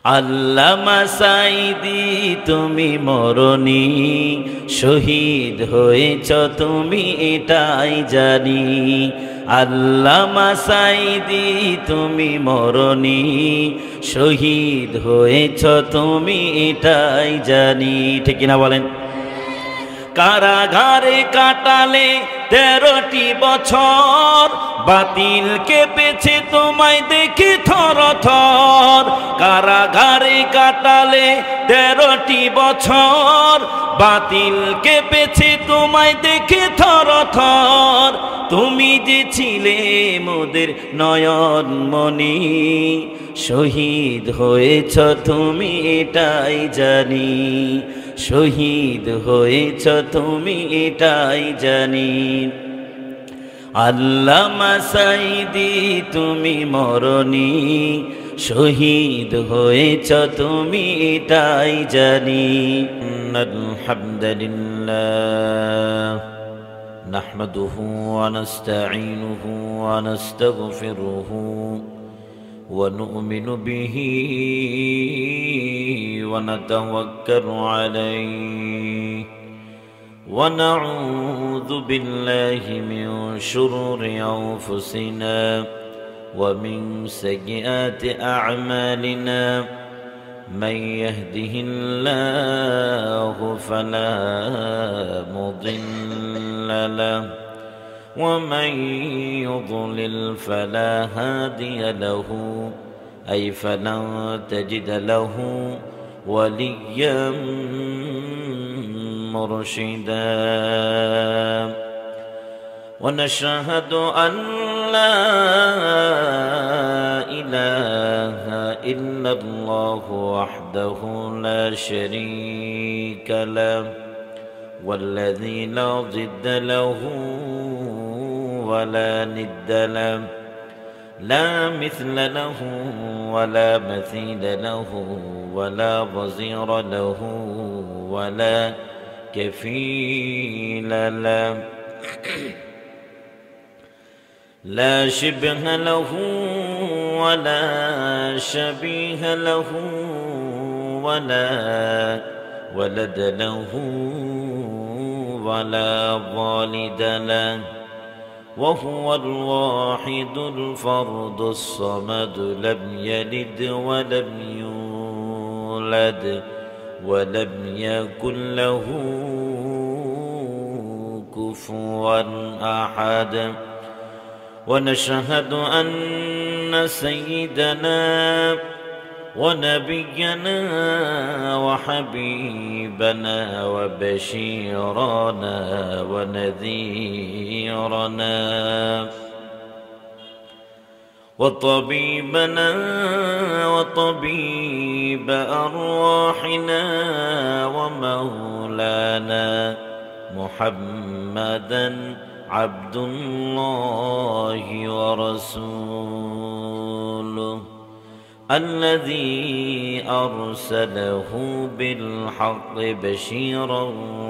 আল্লামা সাঈদী তুমি মরণি, শহীদ হয়েছ তুমি এটাই জানি। আল্লামা সাঈদী তুমি মরণি, শহীদ হয়েছ তুমি এটাই জানি। ঠিক কিনা বলেন? কারাগারে কাটালে 13টি বছর, বাতিল কেঁপেছে তোমায় দেখে থর থর। কারাগারে কাটালে 13টি বছর, বাতিল কেঁপেছে তোমায় দেখে থর থর। তুমি যে ছিলে মোদের নয়নমণি, শহীদ হয়েছ তুমি এটাই জানি। শহীদ হয়েছ তুমি এটাই জানি। আল্লামা সাঈদী তুমি মরণি, শহীদ হয়েছ তুমি এটাই জানি। আলহামদুলিল্লাহ নাহমাদুহু ওয়া নাস্তাঈনুহু ওয়া নাস্তাগফিরুহু ونؤمن به ونتوكل عليه ونعوذ بالله من شرور أنفسنا ومن سيئات أعمالنا من يهده الله فلا مضل له ومن يضلل فلا هادي له أي فلن تجد له وليا مرشدا ونشهد أن لا إله إلا الله وحده لا شريك له والذي لا ضد له ولا ند له لا مثل له ولا مثيل له ولا وزير له ولا كفيل له لا شبه له ولا شبيه له ولا ولد له ولا والد له وهو الواحد الفرد الصمد لم يلد ولم يولد ولم يكن له كفوا أحد ونشهد أن سيدنا ونبينا وحبيبنا وبشيرنا ونذيرنا وطبيبنا وطبيب أرواحنا ومولانا محمدا عبد الله ورسوله الذي أرسله بالحق بشيرا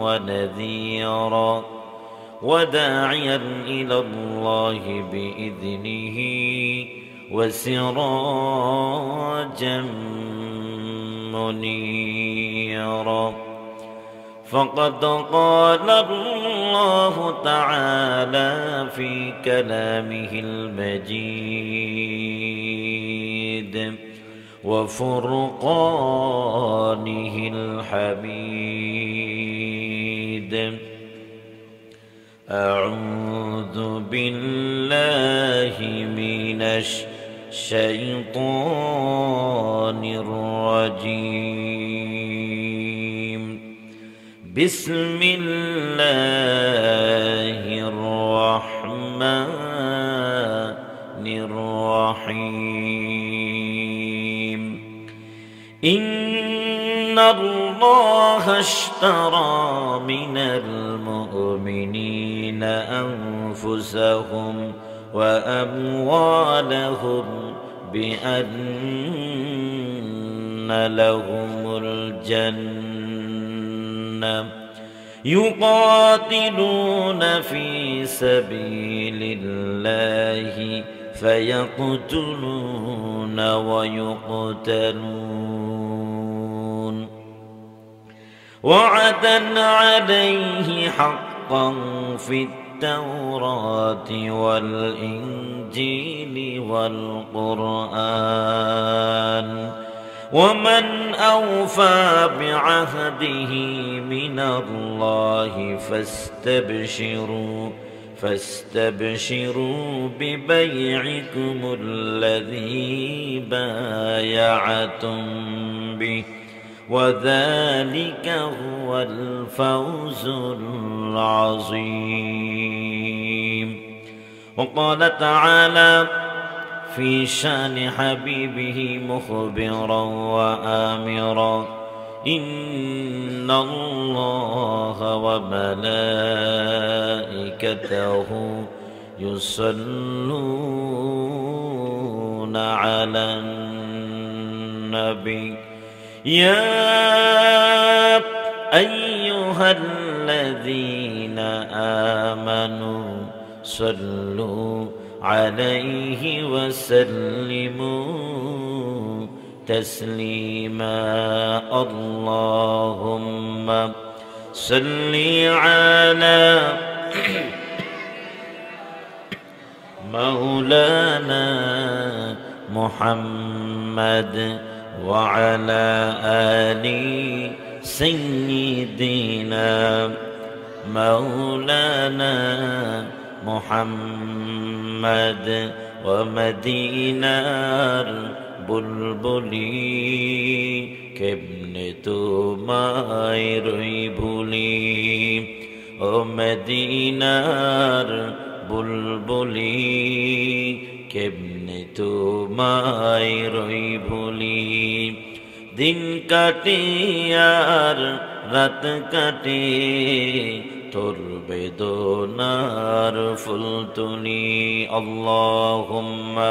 ونذيرا وداعيا إلى الله بإذنه وسراجا منيرا فقد قال الله تعالى في كلامه المجيد وفرقانه الحميد أعوذ بالله من الشيطان الرجيم بسم الله الرحمن الرحيم إن الله اشترى من المؤمنين أنفسهم وأموالهم بأن لهم الجنة يقاتلون في سبيل الله فيقتلون ويقتلون وعدا عليه حقا في التوراة والإنجيل والقرآن ومن أوفى بعهده من الله فاستبشروا ببيعكم الذي بايعتم به وذلك هو الفوز العظيم. وقال تعالى في شان حبيبه مخبرا وآمرا إن الله وملائكته يصلون على النبي يا أيها الذين آمنوا صلوا عليه وسلموا تسليما اللهم صل على مولانا محمد وعلى آل سيدنا مولانا محمد ومدينار বুলবুলি কেমনে তোমায় রইবুলি ও মদিনার বুলবুলি কেমনে তোমায় রইবুলি দিন কাটে আর রাত কাটে তোর বেদনার ফুল তুলি আল্লাহুম্মা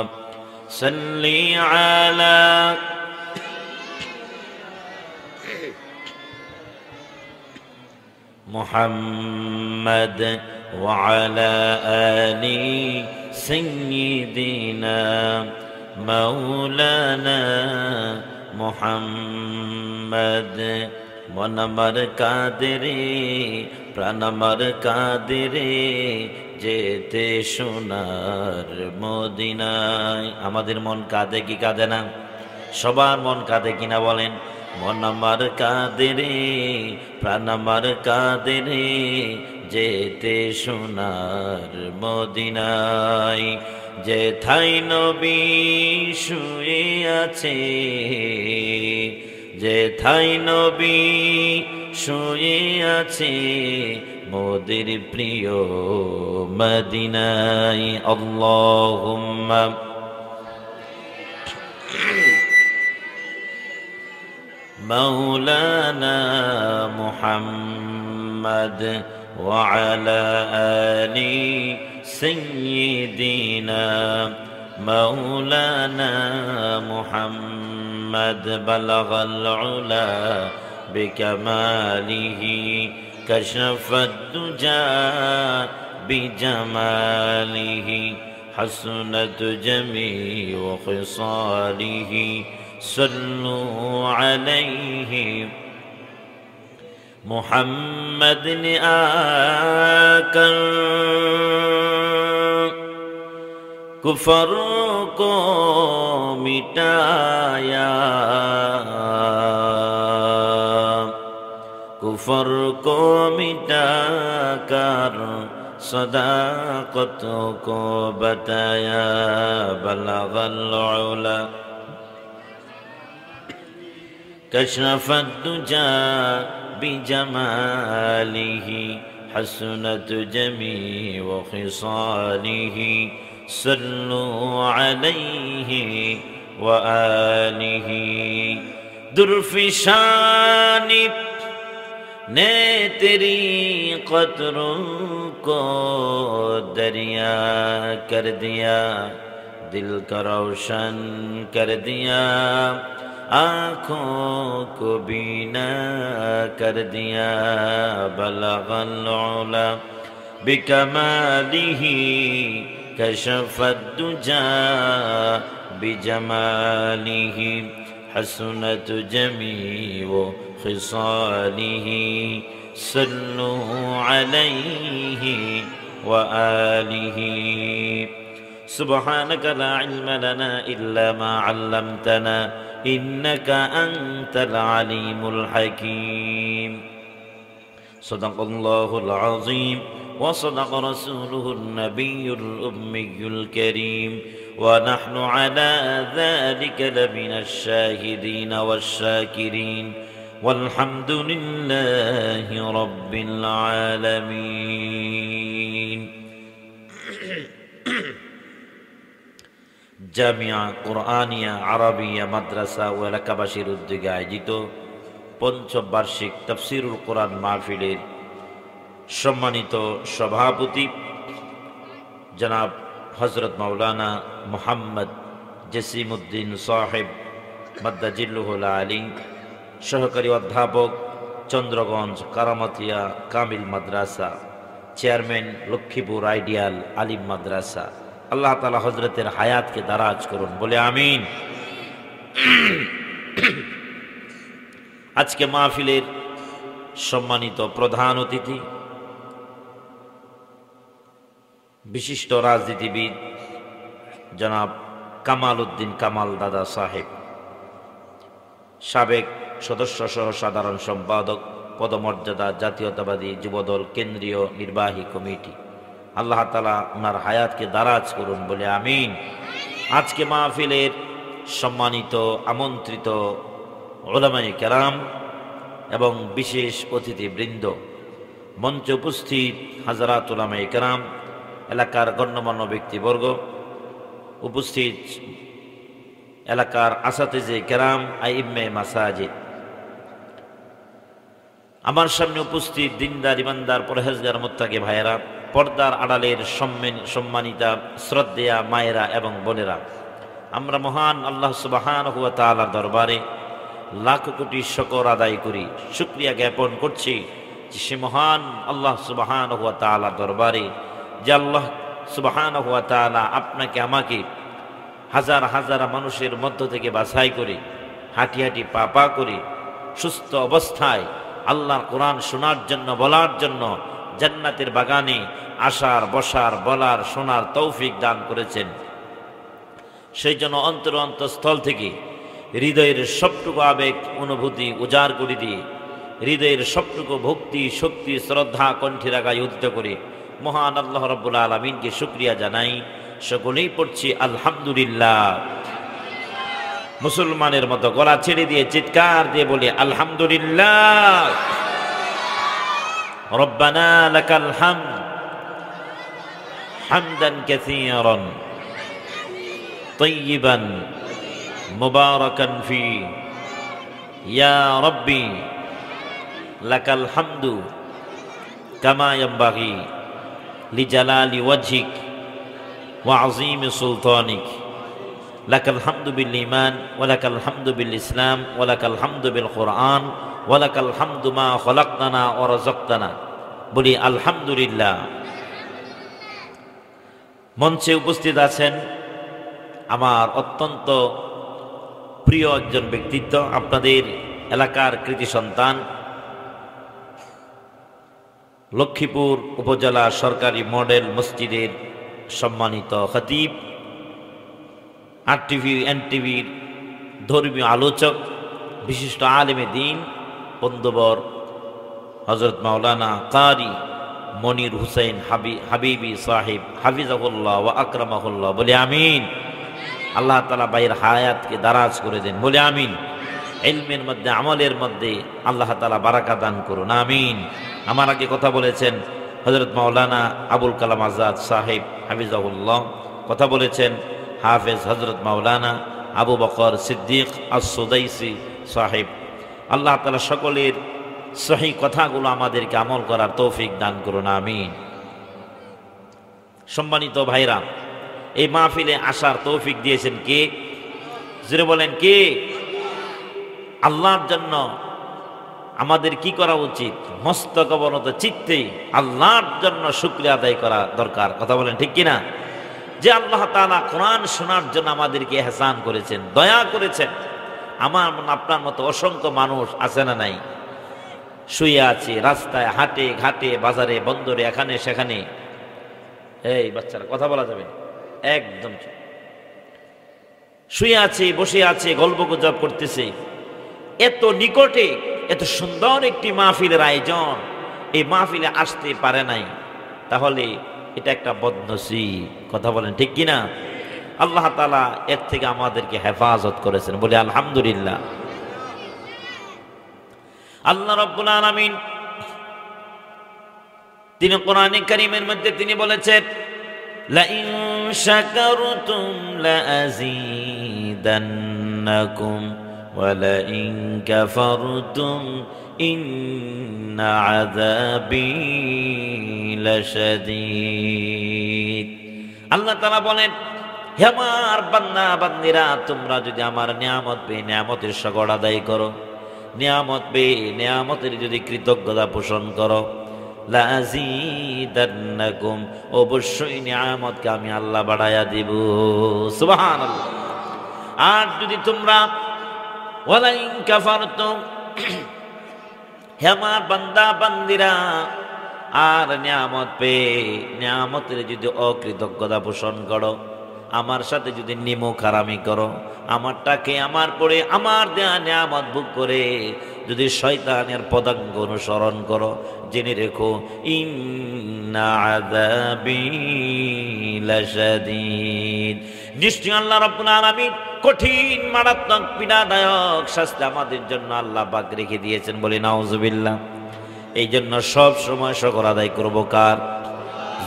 সাল্লি আলা মুহাম্মদ ওয়া আলা আলি সাইয়্যিদিনা মাওলানা মুহাম্মদ মন আমার কাঁদে রে প্রাণ আমার কাঁদে রে যেতে সোনার মদিনায়। আমাদের মন কাঁদে কি কাঁদে না? সবার মন কাঁদে কিনা বলেন? মন আমার কাঁদে রে প্রাণ আমার কাঁদে রে যেতে সোনার মদিনায়। যেথায় নবী শুয়ে আছে, যেথায় নবী শুয়ে আছে মোদের প্রিয় মদিনায়। আল্লাহুম্মা মাওলানা মুহাম্মদ ওয়া আলা আলি সাইয়্যিদিনা মাওলানা মুহাম্মদ বালাগাল উলা বিকামালিহি কাশাফাদ দুজা বিজামালিহি হাসনাত জামিউ খিসালিহি সাল্লু আলাইহি মুহাম্মদ ने आकर कुफर को मिटाया, कुफर को मिटाकर सदाकत को बताया। बलगल उला कशफत दुजा बिजमालिही हसनत जमीउ खिसालिही सल्लु अलैहि व आलिही। दुर्फिशानी ने तेरी कतरों को दरिया कर दिया, दिल का रोशन कर दिया, आँखों को बीना कर दिया। बलगल उला बिकमालिही كشف الدجى بجماله حسنت جميع خصاله صلوا عليه وآله سبحانك لا علم لنا إلا ما علمتنا إنك أنت العليم الحكيم صدق الله العظيم وصدق رسوله النبي الأمي الكريم ونحن على ذلك لمن الشاهدين والشاكرين والحمد لله رب العالمين জামিয়া কুরআনিয়া আরবিয়া মাদ্রাসা ও এলাকাবাসীর উদ্যোগে আয়োজিত পঞ্চম বার্ষিক তাফসীরুল কোরআন মাহফিলের সম্মানিত সভাপতি জনাব হযরত মাওলানা মুহাম্মদ জসিমউদ্দিন সাহেব মাদ্দাজিল্লুহুল আলী, সহকারী অধ্যাপক চন্দ্রগঞ্জ কারামাতিয়া কামিল মাদ্রাসা, চেয়ারম্যান লক্ষ্মীপুর আইডিয়াল আলিম মাদ্রাসা, আল্লাহ তাআলা হযরতের হায়াতকে দারাজ করুন, বলে আমিন। আজকে মাহফিলের সম্মানিত প্রধান অতিথি বিশিষ্ট রাজনীতিবিদ জনাব কামাল উদ্দিন কামাল দাদা সাহেব, সাবেক সদস্য সহ সাধারণ সম্পাদক, পদমর্যাদা জাতীয়তাবাদী যুবদল কেন্দ্রীয় নির্বাহী কমিটি, আল্লাহ তাআলা ওনার হায়াতকে দারাজ করুন, বলে আমিন। আজকে মাহফিলের সম্মানিত আমন্ত্রিত উলামায়ে কেরাম এবং বিশেষ অতিথিবৃন্দ, মঞ্চে উপস্থিত হাজারাত উলামায়ে কেরাম, এলাকার গণ্যমান্য ব্যক্তিবর্গ, উপস্থিত এলাকার আসাতিজে কেরাম, আইম্মে মাসাজিদ, আমার সামনে উপস্থিত দিনদার ইমানদার পরহেজগার মুত্তাকি ভাইয়েরা, পর্দার আড়ালের সম্মানিতা শ্রদ্ধেয়া মায়েরা এবং বোনেরা, আমরা মহান আল্লাহ সুবহানাহু ওয়া তাআলার দরবারে লাখ কোটি শুকর আদায় করি, শুকরিয়া জ্ঞাপন করছি যে সে মহান আল্লাহ সুবহানাহু ওয়া তাআলার দরবারে যে আল্লাহ সুবহানাহু ওয়া তাআলা আপনাকে আমাকে হাজার হাজার মানুষের মধ্য থেকে বাছাই করে হাঁটি হাঁটি পা পা করে সুস্থ অবস্থায় আল্লাহর কোরআন শোনার জন্য, বলার জন্য জান্নাতের বাগানে আসার, বসার, বলার, শোনার তৌফিক দান করেছেন। সেই জন্য অন্তরস্থল থেকে হৃদয়ের সবটুকু আবেগ অনুভূতি উজাড় করে দিয়ে, হৃদয়ের সবটুকু ভক্তি শক্তি শ্রদ্ধা কণ্ঠে রাগায় উদিত করে মহান আল্লাহ রাব্বুল আলামিনকে শুকরিয়া জানাই। সকলেই পড়ছি আলহামদুলিল্লাহ। মুসলমানের মতো গলা ছেড়ে দিয়ে চিৎকার দিয়ে বলি আলহামদুলিল্লাহ। রব্বানা লাকাল হামদ হামদান কাসীরান তাইয়িবান মুবারাকান ফি ইয়া রাব্বি লাকাল হামদু কামা ইয়ানবাগি লিজালালি ওয়াজহিক ওয়া আযীমি সুলতানিক লাকাল হামদু বিল ঈমান ওয়া লাকাল হামদু বিল ইসলাম ওয়া লাকাল হামদু বিল কুরআন ওয়া লাকাল হামদু মা খলাকতানা ওয়া রাযাকতানা। বলি আলহামদুলিল্লাহ। মঞ্চে উপস্থিত আছেন আমার অত্যন্ত প্রিয় একজন ব্যক্তিত্ব, আপনাদের এলাকার কৃতি সন্তান, লক্ষ্মীপুর উপজেলা সরকারি মডেল মসজিদের সম্মানিত খতিব, আরটিভি এনটিভির ধর্মীয় আলোচক, বিশিষ্ট আলেমে দ্বীন, বন্ধুবর হযরত মাওলানা কারি মনির হুসাইন হাবিবি সাহেব হাফিজাহুল্লাহ ওয়া আকরামাহুল্লাহ, বলে আমিন। আল্লাহ তাআলা ভাইয়ের হায়াতকে দারাজ করে দেন, বলে আমিন। ইলমের মধ্যে আমলের মধ্যে আল্লাহ তাআলা বারাকা দান করুন, আমিন। আমার আগে কথা বলেছেন হযরত মাওলানা আবুল কালাম আজাদ সাহেব হাফিজাহুল্লাহ, কথা বলেছেন হাফেজ হযরত মাওলানা আবু বকর সিদ্দিক আস-সুদাইসি সাহেব। আল্লাহ তাআলা সকলের সহি কথাগুলো আমাদেরকে আমল করার তৌফিক দান করুন, আমিন। সম্মানিত ভাইরা, এই মাহফিলে আসার তৌফিক দিয়েছেন কে? জোরে বলেন কে? আল্লাহর জন্য আমাদের কি করা উচিত? মস্তক অবনত চিত্তে আল্লাহর জন্য শুকরিয়া আদায় করা দরকার, কথা বলেন ঠিক কিনা? যে আল্লাহ তাআলা কোরআন শোনার জন্য আমাদেরকে ইহসান করেছেন, দয়া করেছেন। আমার আপনার মতো অসংখ্য মানুষ আছে না নাই? শুয়ে আছে রাস্তায়, হাটে ঘাটে, বাজারে, বন্দরে, এখানে সেখানে। এই বাচ্চারা কথা বলা যাবে না, একদম শুয়ে আছে, বসে আছে, গল্প গুজব করতেছে। এত নিকটে এত সুন্দর একটি মাহফিলের আয়োজন, এই মাহফিলে আসতে পারে নাই, তাহলে এটা একটা বদনসিব। কথা বলেন ঠিক কিনা? আল্লাহ তাআলা এর থেকে আমাদেরকে হেফাজত করেছেন, বলে আলহামদুলিল্লাহ। আল্লাহ রাব্বুল আলামিন তিনি কোরআনে কারীমের মধ্যে তিনি বলেছেন, লা ইন শাকারতুম লা আযীদান্নাকুম ওয়া লা ইন কাফারতুম ইন্না আযাবী লাশাদীদ। আল্লাহ তাআলা বলেন, হে আমার বান্দা বান্দিরা, তোমরা যদি আমার নিয়ামত পেয়ে নিয়ামতের শুকর আদায় করো, নিয়ামত পেয়ে নিয়ামতের যদি কৃতজ্ঞতা পোষণ করো, লা আযীদান্নাকুম, অবশ্যই নিয়ামতকে আমি আল্লাহ বাড়ায়া দিব। সুবহানাল্লাহ। আর যদি তোমরা ওয়ালা ইন কাফারতুম, হে আমার বান্দা বান্দিরা, আর নিয়ামত পেয়ে নিয়ামতের যদি অকৃতজ্ঞতা পোষণ করো, আমার সাথে যদি নিমুখারামি করো, আমারটাকে আমার পরে আমার দেয়া নিয়ামত ভোগ করে যদি শয়তানের পদাঙ্ক অনুসরণ করো, জেনে রেখো ইন্না আযাবী লাশাদীদ, নিশ্চয় আল্লাহ রাব্বুল আলামিন কঠিন মারাত্মক পীড়াদায়ক শাস্তি আমাদের জন্য আল্লাহ পাক রেখে দিয়েছেন, বলি নাউজুবিল্লাহ। এই জন্য সব সময় শুকর আদায় করব কার?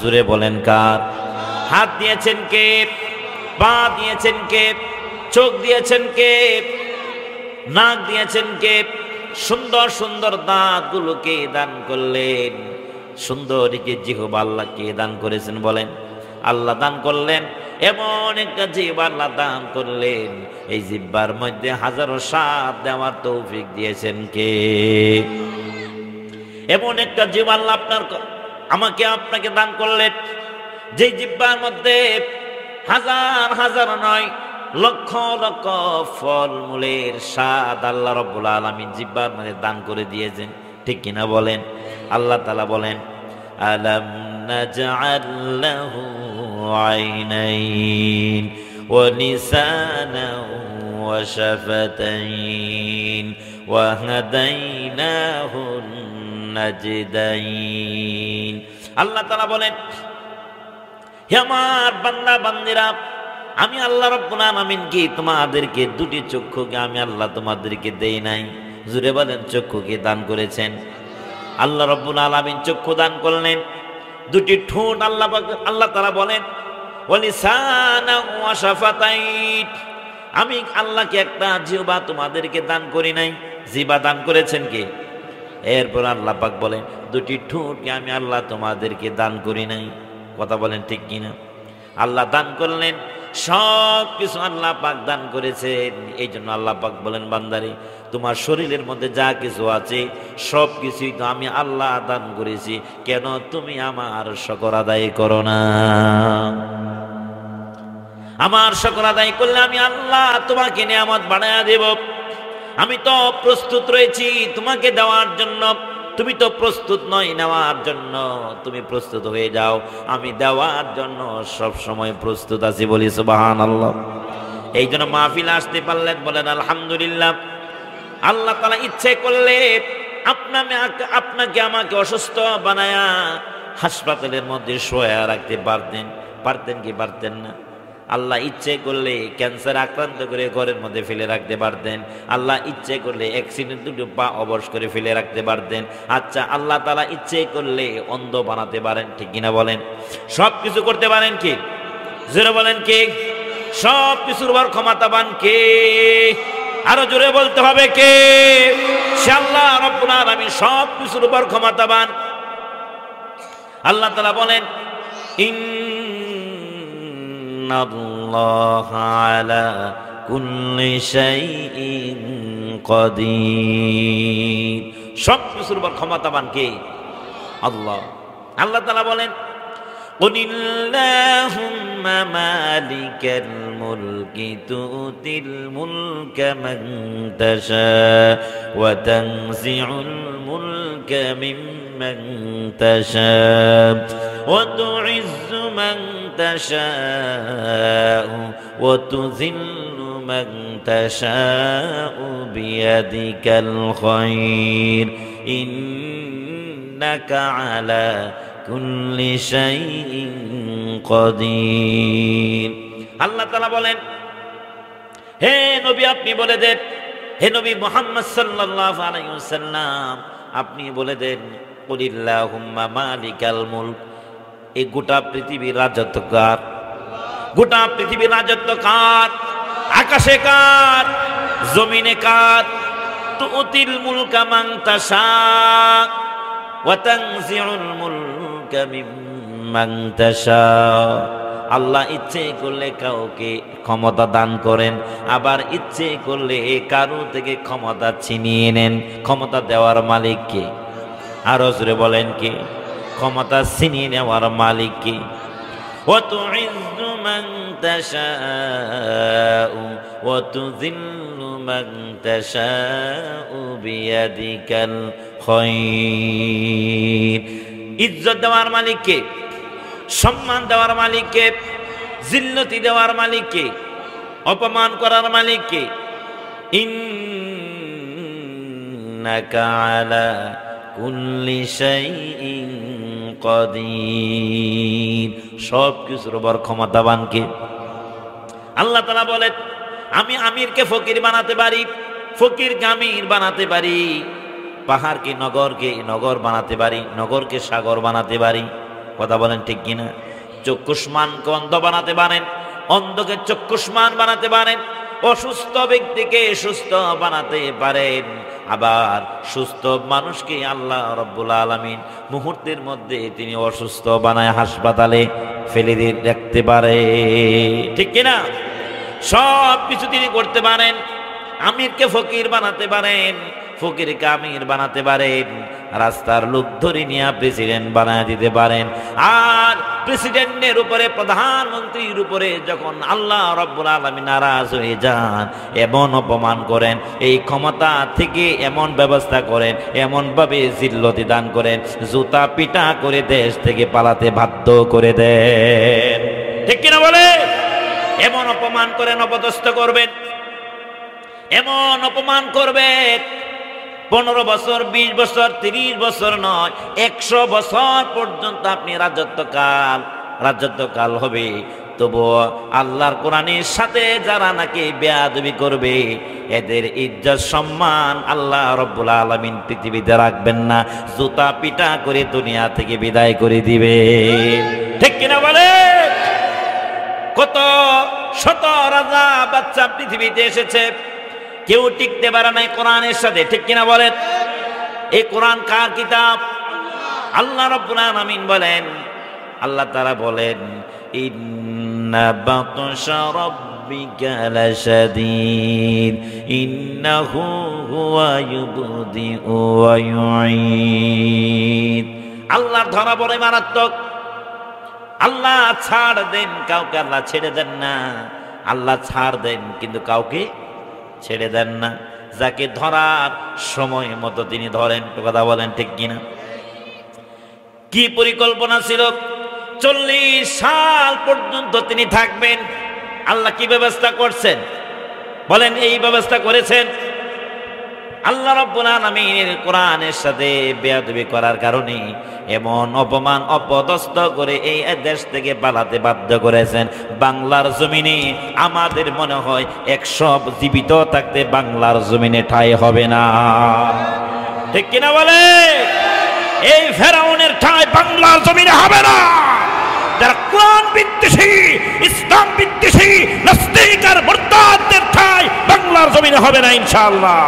জোরে বলেন কার? হাত দিয়েছেন কে? পা দিয়েছেন কে? চোখ দিয়েছেন কে? নাক দিয়েছেন কে? সুন্দর সুন্দর দাঁতগুলোকে দান করলেন, সুন্দর একটি জিহ্বা আল্লাহকে দান করেছেন, বলেন আল্লাহ দান করলেন। এমন একটা জিহ্বা আল্লাহ দান করলেন, এই জিহ্বার মধ্যে হাজারো স্বাদ দেওয়ার তৌফিক দিয়েছেন কে? এমন একটা জিহ্বা আল্লাহ আমাকে আপনাকে দান করলেন, যে জিহ্বার মধ্যে হাজার হাজার নয়, লক্ষ লক্ষ ফল মূলের স্বাদ আল্লাহ রাব্বুল আলামিন জিহ্বার মধ্যে দান করে দিয়েছেন, ঠিক কিনা বলেন? আল্লাহ তাআলা বলেন, আলাম নাজআল লাহু আইনাইন ওয়া লিসানান ওয়া শাফাতাইন ওয়া হাদাইনাহু নাজদাইন। আল্লাহ তাআলা বলেন, হে আমার বান্দা বান্দিরা, আমি আল্লাহ রাব্বুল আলামিন কি তোমাদেরকে দুটি চক্ষুকে আমি আল্লাহ তোমাদেরকে দেই নাই? জোরে বলেন, চক্ষুকে দান করেছেন আল্লাহ রাব্বুল আলামিন, চক্ষু দান করলেন। দুটি ঠোঁট আল্লাহ তাআলা বলেন, ওয়া লিসানান ওয়া শাফাতাইন, আমি আল্লাহকে একটা জিহ্বা তোমাদেরকে দান করি নাই, জিহ্বা দান করেছেন কে? এরপর আল্লাহ পাক বলেন, দুটি ঠোঁটকে আমি আল্লাহ তোমাদেরকে দান করি নাই। কথা বলেন ঠিক কিনা? আল্লাহ দান করলেন, সব কিছু আল্লাহ পাক দান করেছেন। এই জন্য আল্লাহ পাক বলেন, বান্দারে তোমার শরীরের মধ্যে যা কিছু আছে সব কিছুই তো আমি আল্লাহ দান করেছি, কেন তুমি আমার শুকর আদায় করো না? আমার শুকর আদায় করলে আমি আল্লাহ তোমাকে নিয়ামত বাড়ায়া দেব। আমি তো প্রস্তুত রয়েছি তোমাকে দেওয়ার জন্য, তুমি তো প্রস্তুত নয় নেওয়ার জন্য। তুমি প্রস্তুত হয়ে যাও, আমি দেওয়ার জন্য সব সময় প্রস্তুত আছি, বলি সুবহানাল্লাহ। এই জন্য মাহফিল আসতে পারলেন, বলেন আলহামদুলিল্লাহ। আল্লাহ তাআলা ইচ্ছে করলে আপনাকে আমাকে অসুস্থ বানায়া হাসপাতালের মধ্যে শোয়া রাখতে পারতেন, পারতেন কি পারতেন না? আল্লাহ ইচ্ছে করলে ক্যান্সার আক্রান্ত করে ঘরের মধ্যে ফেলে রাখতে পারতেন। আল্লাহ ইচ্ছে করলে অ্যাক্সিডেন্ট দুটো পা অবশ করে ফেলে রাখতে পারতেন। আচ্ছা, আল্লাহ তাআলা ইচ্ছে করলে অন্ধ বানাতে পারেন, ঠিক কিনা বলেন? সব কিছু করতে পারেন কি? জোরে বলেন কে? সব কিছুর উপর ক্ষমতাবান কে? আরো জোরে বলতে হবে কে? সে আল্লাহ রাব্বুল আলামিন, সব কিছুর উপর ক্ষমতাবান। আল্লাহ তাআলা বলেন, ইন্নাল্লাহা আলা কুল্লি শাইইন কাদির। সব কিছুর উপর ক্ষমতাবান কে? আল্লাহ। আল্লাহ তাআলা বলেন, قل اللهم مالك الملك تؤتي الملك من تشاء وتنزع الملك ممن تشاء وتعز من تشاء وتذل من تشاء بيدك الخير إنك على كل شيء قدير। আল্লাহ তাআলা বলেন, হে নবী আপনি বলে দেন, হে নবী মুহাম্মদ সাল্লাল্লাহু আলাইহি ওয়াসাল্লাম আপনি বলে দেন, কুলিল্লাহুম্মা মালিকাল মুলক, এই গোটা পৃথিবীর রাজত্ব কার? গোটা পৃথিবীর রাজত্ব কার? আকাশে কার? জমিনে কার? তুতিল মুলকা মান তাশা ওয়া তানজিউল মুলকা মিম্মান তাশা। আল্লাহ ইচ্ছে করলে কাউকে ক্ষমতা দান করেন, আবার ইচ্ছে করলে কারো থেকে ক্ষমতা ছিনিয়ে নেন। ক্ষমতা দেওয়ার মালিক কে? আরো জোরে বলেন কে? ক্ষমতা ছিনিয়ে নেওয়ার মালিক কে? ওয়া তুইজ্জু মান তাশাউ ওয়া তুযিল্লু মান তাশাউ বিয়াদিকাল খায়র। ইজ্জত দেওয়ার মালিক কে? সম্মান দেওয়ার মালিক কে? জিল্লতি দেওয়ার মালিক কে? অপমান করার মালিক কে? ইন্নাকা আলা কুল্লি শাইইন কাদির। সব কিছুর উপর ক্ষমতাবান কে? আল্লাহ তাআলা বলেন, আমি আমিরকে ফকির বানাতে পারি, ফকিরকে আমির বানাতে পারি, পাহাড়কে নগরকে নগর বানাতে পারি, নগরকে সাগর বানাতে পারি। কথা বলেন ঠিক কিনা? চক্ষুষ্মানকে অন্ধ বানাতে পারেন, অন্ধকে চক্ষুষ্মান বানাতে পারেন, অসুস্থ ব্যক্তিকে সুস্থ বানাতে পারেন, আবার সুস্থ মানুষকে আল্লাহ রাব্বুল আলামিন মুহূর্তের মধ্যে তিনি অসুস্থ বানায় হাসপাতালে ফেলে দিয়ে রাখতে পারে। ঠিক কিনা? সব কিছু তিনি করতে পারেন। আমিরকে ফকির বানাতে পারেন, ফকিরকে আমির বানাতে পারেন, রাস্তার লোক ধরে নিয়ে প্রেসিডেন্ট বানায় দিতে পারেন। আর প্রেসিডেন্টের উপরে, প্রধানমন্ত্রীর উপরে যখন আল্লাহ রাব্বুল আলামিন নারাজ হয়ে যান, এমন অপমান করেন, এই ক্ষমতা থেকে এমন ব্যবস্থা করেন, এমন ভাবে জিল্লতি দান করেন, জুতা পিটা করে দেশ থেকে পালাতে বাধ্য করে দেন। ঠিক কিনা বলে? এমন অপমান করেন, অপদস্থ করবেন, এমন অপমান করবেন, 15 বছর, 20 বছর, 30 বছর নয়, 100 বছর পর্যন্ত আপনি রাজত্বকাল হবে। তবুও আল্লাহর কোরআনের সাথে যারা নাকি বেয়াদবি করবে, এদের ইজ্জত সম্মান আল্লাহ রাব্বুল আলামিন পৃথিবীতে রাখবেন না, জুতা পিটা করে দুনিয়া থেকে বিদায় করে দিবে। ঠিক কিনা বলে? কত শত রাজা বাচ্চা পৃথিবীতে এসেছে, কেউ টিকতে পারে নাই কোরআনের সাথে। ঠিক কিনা বলেন? এই কোরআন কার কিতাব? আল্লাহ রাব্বুল আলামিন বলেন, আল্লাহ তাআলা বলেন, ইন্না বাতশা রাব্বিকা লাশাদীদ ইন্নাহু হুয়া ইউবদিউ ওয়া ইউঈদ। আল্লাহর ধরা বড় মারাত্মক। আল্লাহ ছাড় দেন কাউকে, আল্লাহ ছেড়ে দেন না। আল্লাহ ছাড় দেন কিন্তু কাউকে ছেড়ে দেন না। যাকে ধরার সময় মতো তিনি ধরেন। কথা বলেন ঠিক কিনা? কি পরিকল্পনা ছিল? 40 সাল পর্যন্ত তিনি থাকবেন। আল্লাহ কি ব্যবস্থা করছেন বলেন? এই ব্যবস্থা করেছেন আল্লাহ রাব্বুল আলামিনের কোরআনের সাথে বেয়াদবি করার কারণে এমন অপমান অপদস্থ করে এই দেশ থেকে পালাতে বাধ্য করেছেন। বাংলার জমিনে আমাদের মনে হয় 100 জীবিত থাকতে বাংলার জমিনে ঠাঁই হবে না। ঠিক কিনা বলে? এই ফেরাউনের ঠাঁই বাংলার জমিনে হবে না। যারা কোরআন বিদ্বেষী, ইসলাম বিদ্বেষী, নাস্তিক আর মুরতাদদের ঠাঁই বাংলার জমিনে হবে না ইনশাআল্লাহ।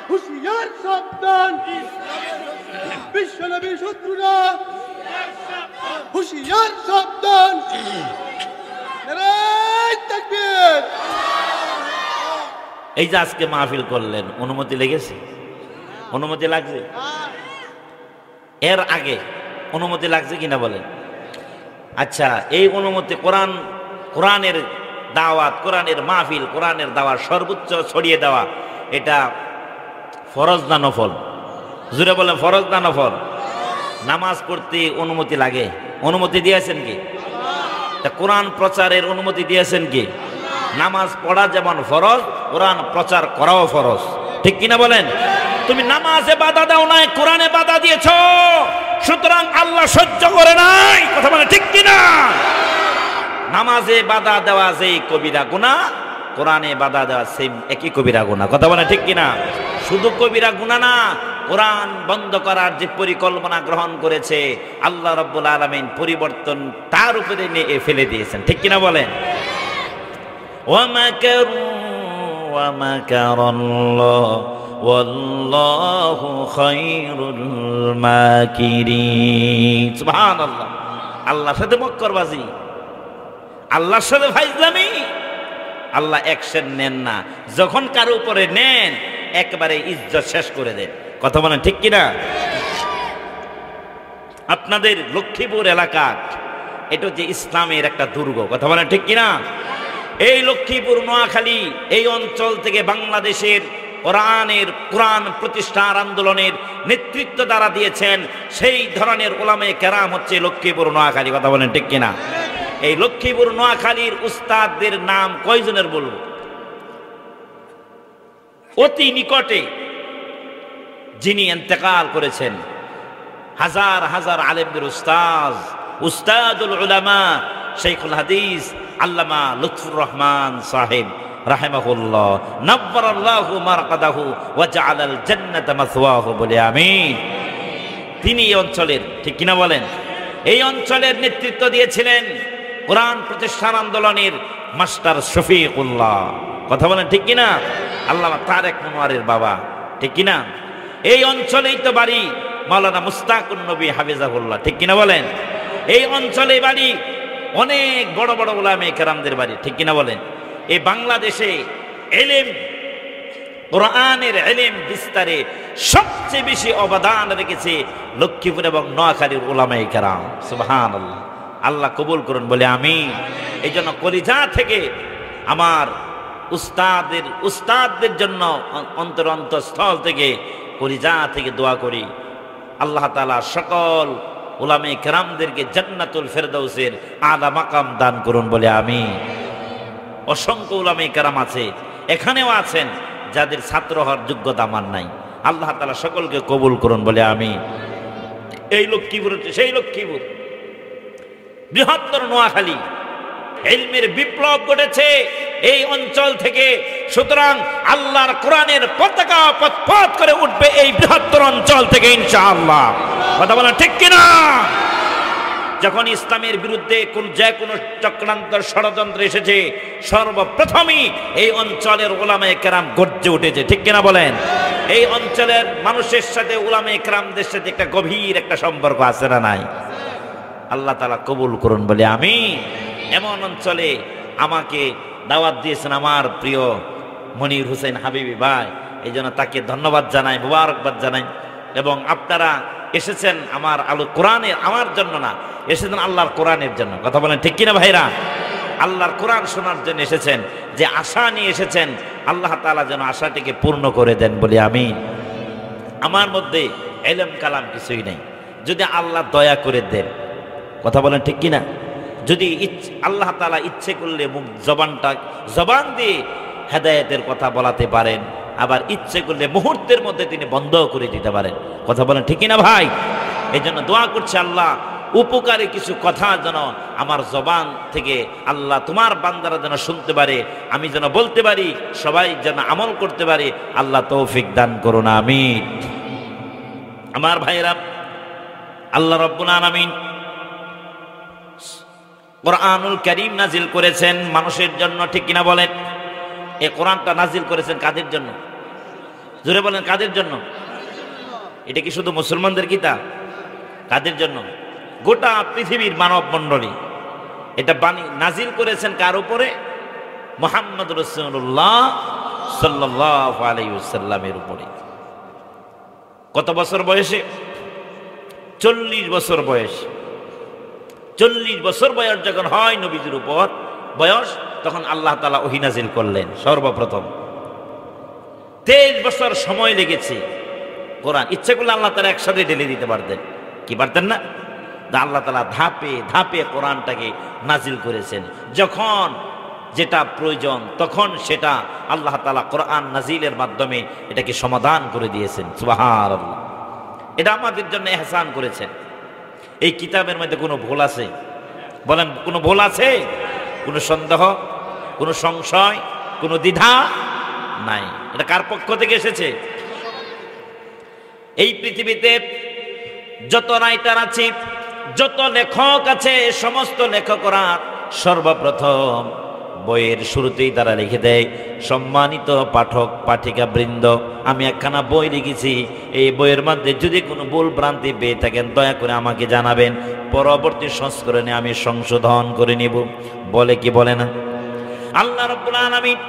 হুশিয়ার সাবধান, বিশ্বনবীর শত্রুরা হুশিয়ার সাবধান। নারায়ে তাকবীর, এই যে আজকে মাহফিল করলেন, অনুমতি লেগেছে? অনুমতি লাগছে? এর আগে অনুমতি লাগছে কিনা বলেন? আচ্ছা, এই অনুমতি কোরআনের দাওয়াত, কোরআনের মাহফিল, কোরআনের দাওয়াত সর্বোচ্চ ছড়িয়ে দেওয়া, এটা ফরজ না নফল? জুড়ে বলেন, ফরজ না নফল? নামাজ পড়তে অনুমতি লাগে, অনুমতি দিয়েছেন কি? তা কোরআন প্রচারের অনুমতি দিয়েছেন কি? নামাজ পড়া যেমন ফরজ, কোরআন প্রচার করাও ফরজ, ঠিক কিনা বলেন? তুমি নামাজে বাধা দাও নাই, কোরআনে বাধা দিয়েছ, সুতরাং আল্লাহ সহ্য করে নাই, কথা বলে ঠিক কিনা? নামাজে বাধা দেওয়া যেই কবিরা গুনাহ, কোরআনে বাধা দেওয়া সেই একই কবিরা গুনাহ, কথা বলে ঠিক কিনা? শুধু কবিরা গুনাহ না, কোরআন বন্ধ করার যে পরিকল্পনা গ্রহণ করেছে আল্লাহ রাব্বুল আলামিন, পরিবর্তন তার উপরে নিয়ে ফেলে দিয়েছেন, ঠিক কিনা বলেন? ওয়ামাকারু ওয়ামাকারাল্লাহ ওয়াল্লাহু খায়রুল মাকিরিন। সুবহানাল্লাহ। আল্লাহর সাথে মক্করবাজি, আল্লাহর সাথে ফাইজলামি, আল্লাহ অ্যাকশন নেন না, যখন কারো উপরে নেন একবারে ইজ্জত শেষ করে দেন, কথা বলেন ঠিক কিনা? আপনাদের লক্ষ্মীপুর এলাকা, এটা হচ্ছে ইসলামের একটা দুর্গ, কথা বলেন ঠিক কিনা? এই লক্ষ্মীপুর, নোয়াখালী, এই অঞ্চল থেকে বাংলাদেশের কোরআন প্রতিষ্ঠার আন্দোলনের নেতৃত্ব দ্বারা দিয়েছেন সেই ধরনের উলামায়ে কেরাম হচ্ছে লক্ষ্মীপুর, নোয়াখালী, কথা বলেন ঠিক কিনা? এই লক্ষ্মীপুর নোয়াখালীর উস্তাদদের নাম কয়জনের বলবো? অতি নিকটে যিনি ইন্তেকাল করেছেন, হাজার হাজার আলেমদের উস্তাদুল উলামা শাইখুল হাদিস আল্লামা লুৎফুর রহমান সাহেব রাহিমাহুল্লাহ, নাব্বারাল্লাহু মারকাদাহু ওয়া জাআলাল জান্নাতা মাসওয়াহু, বলে আমিন। তিনি এই অঞ্চলের, ঠিক কিনা বলেন? এই অঞ্চলের নেতৃত্ব দিয়েছিলেন কোরআন প্রতিষ্ঠান আন্দোলনের মাস্টার শফিকুল্লাহ, কথা বলেন ঠিক কিনা? আল্লামা তারেক মনোয়ারের বাবা, ঠিক কিনা? এই অঞ্চলেই তো বাড়ি মাওলানা মুস্তাকুন নবী হাফিজাহুল্লাহ, ঠিক কিনা বলেন? এই অঞ্চলে বাড়ি অনেক বড় বড় উলামায়ে কেরামদের বাড়ি, ঠিক কিনা বলেন? এই বাংলাদেশে ইলম, কোরআনের ইলম বিস্তারে সবচেয়ে বেশি অবদান রেখেছে লক্ষ্মীপুর এবং নোয়াখালীর উলামায়ে কেরাম। সুবহানাল্লাহ। আল্লাহ কবুল করুন, বলে আমিন। এই জন্য কলিজা থেকে আমার উস্তাদদের জন্য অন্তরস্থল থেকে কলিজা থেকে দোয়া করি, আল্লাহ তাআলা সকল উলামায়ে কেরামদেরকে জান্নাতুল ফেরদাউসের আলা মাকাম দান করুন, বলে আমিন। অসংখ্য উলামায়ে কেরাম আছে, এখানেও আছেন যাদের ছাত্র হওয়ার যোগ্যতা আমার নাই, আল্লাহ তাআলা সকলকে কবুল করুন, বলে আমিন। এই লক্ষ্মীপুর, সেই লক্ষ্মীপুর, বৃহত্তর নোয়াখালী, ইলমের বিপ্লব ঘটেছে এই অঞ্চল থেকে, সুতরাং আল্লাহর কোরআনের পতাকা পথ করে উঠবে এই বৃহত্তর অঞ্চল থেকে ইনশাআল্লাহ, কথা বলেন ঠিক কিনা? যখন ইসলামের বিরুদ্ধে যে কোনো চক্রান্ত ষড়যন্ত্র এসেছে, সর্বপ্রথমই এই অঞ্চলের উলামায়ে কেরাম গর্জে উঠেছে, ঠিক কিনা বলেন? এই অঞ্চলের মানুষের সাথে উলামায়ে কেরামদের সাথে একটা গভীর একটা সম্পর্ক আছে না নাই? আল্লাহ তাআলা কবুল করুন, বলে আমিন। এমন অঞ্চলে আমাকে দাওয়াত দিয়েছেন আমার প্রিয় মনির হোসেন হাবিবি ভাই, এই জন্য তাকে ধন্যবাদ জানাই, মুবারকবাদ জানাই। এবং আপনারা এসেছেন আমার কোরআনের, আমার জন্য না, এসেছেন আল্লাহর কোরআনের জন্য, কথা বলেন ঠিক কিনা ভাইরা? আল্লাহর কোরআন শোনার জন্য এসেছেন, যে আশা নিয়ে এসেছেন, আল্লাহ তাআলা যেন আশাটিকে পূর্ণ করে দেন, বলে আমিন। আমার মধ্যে ইলম কালাম কিছুই নেই, যদি আল্লাহ দয়া করে দেন, কথা বলেন ঠিক কিনা? যদি আল্লাহ তাআলা ইচ্ছে করলে জবান দিয়ে হেদায়েতের কথা বলাতে পারেন, আবার ইচ্ছে করলে মুহূর্তের মধ্যে তিনি বন্ধ করে দিতে পারেন, কথা বলেন ঠিক কিনা ভাই? এই জন্য দোয়া করছি, আল্লাহ উপকারী কিছু কথা যেন আমার জবান থেকে আল্লাহ তোমার বান্দারা যেন শুনতে পারে, আমি যেন বলতে পারি, সবাই যেন আমল করতে পারে, আল্লাহ তৌফিক দান করুন, আমিন। আমার ভাইরা, আল্লাহ রাব্বুল আলামিন কোরআনুল কারীম নাজিল করেছেন মানুষের জন্য, ঠিক কিনা বলেন? এই কোরআনটা নাজিল করেছেন কাদের জন্য? জোরে বলেন, কাদের জন্য? এটা কি শুধু মুসলমানদের কিতাব? কাদের জন্য? গোটা পৃথিবীর মানব মণ্ডলী। এটা নাজিল করেছেন কার উপরে? মুহাম্মদ রাসূলুল্লাহ সাল্লাল্লাহু আলাইহি ওয়াসাল্লামের উপরে। কত বছর বয়সে? 40 বছর বয়স। 40 বছর বয়স যখন হয় নবীজির উপর বয়স, তখন আল্লাহ তাআলা ওহী নাজিল করলেন সর্বপ্রথম। 23 বছর সময় লেগেছে কোরআন। ইচ্ছা করলে আল্লাহ তাআলা একসাথে ঢেলে দিতে পারতেন, কি পারতেন না? আল্লাহ তাআলা ধাপে ধাপে কোরআনটাকে নাজিল করেছেন। যখন যেটা প্রয়োজন তখন সেটা আল্লাহ তাআলা কোরআন নাজিলের মাধ্যমে এটাকে সমাধান করে দিয়েছেন। সুবহানাল্লাহ, এটা আমাদের জন্য ইহসান করেছেন। এই কিতাবের মধ্যে কোনো ভুল আছে? বলেন, কোনো ভুল আছে? কোনো সন্দেহ, কোনো সংশয়, কোনো দ্বিধা নাই। এটা কার পক্ষ থেকে এসেছে? এই পৃথিবীতে যত রাইটার আছে, যত লেখক আছে, সমস্ত লেখকরা সর্বপ্রথম বইয়ের শুরুতেই তারা লিখে দেয়, সম্মানিত পাঠক পাঠিকা বৃন্দ, আমি একখানা বই লিখেছি, এই বইয়ের মধ্যে যদি কোনো ভুল ভ্রান্তি পেয়ে থাকেন দয়া করে আমাকে জানাবেন, পরবর্তী সংস্করণে আমি সংশোধন করে নিব। বলে কি বলে না? আল্লাহ রাব্বুল আলামিন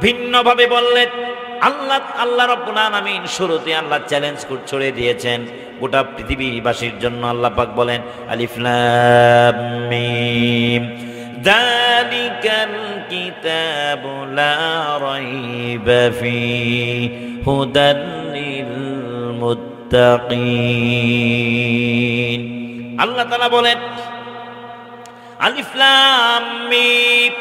ভিন্নভাবে বললেন। আল্লাহ রাব্বুল আলামিন শুরুতে আল্লাহ চ্যালেঞ্জ ছড়ে দিয়েছেন গোটা পৃথিবীবাসীর জন্য। আল্লাহ পাক বলেন, আলিফ লাম মিম যালিকাল কিতাবু লা রাইবা ফীহি হুদাল লিল মুত্তাকিন। আল্লাহ তাআলা বলেন আলিফ লাম মিম,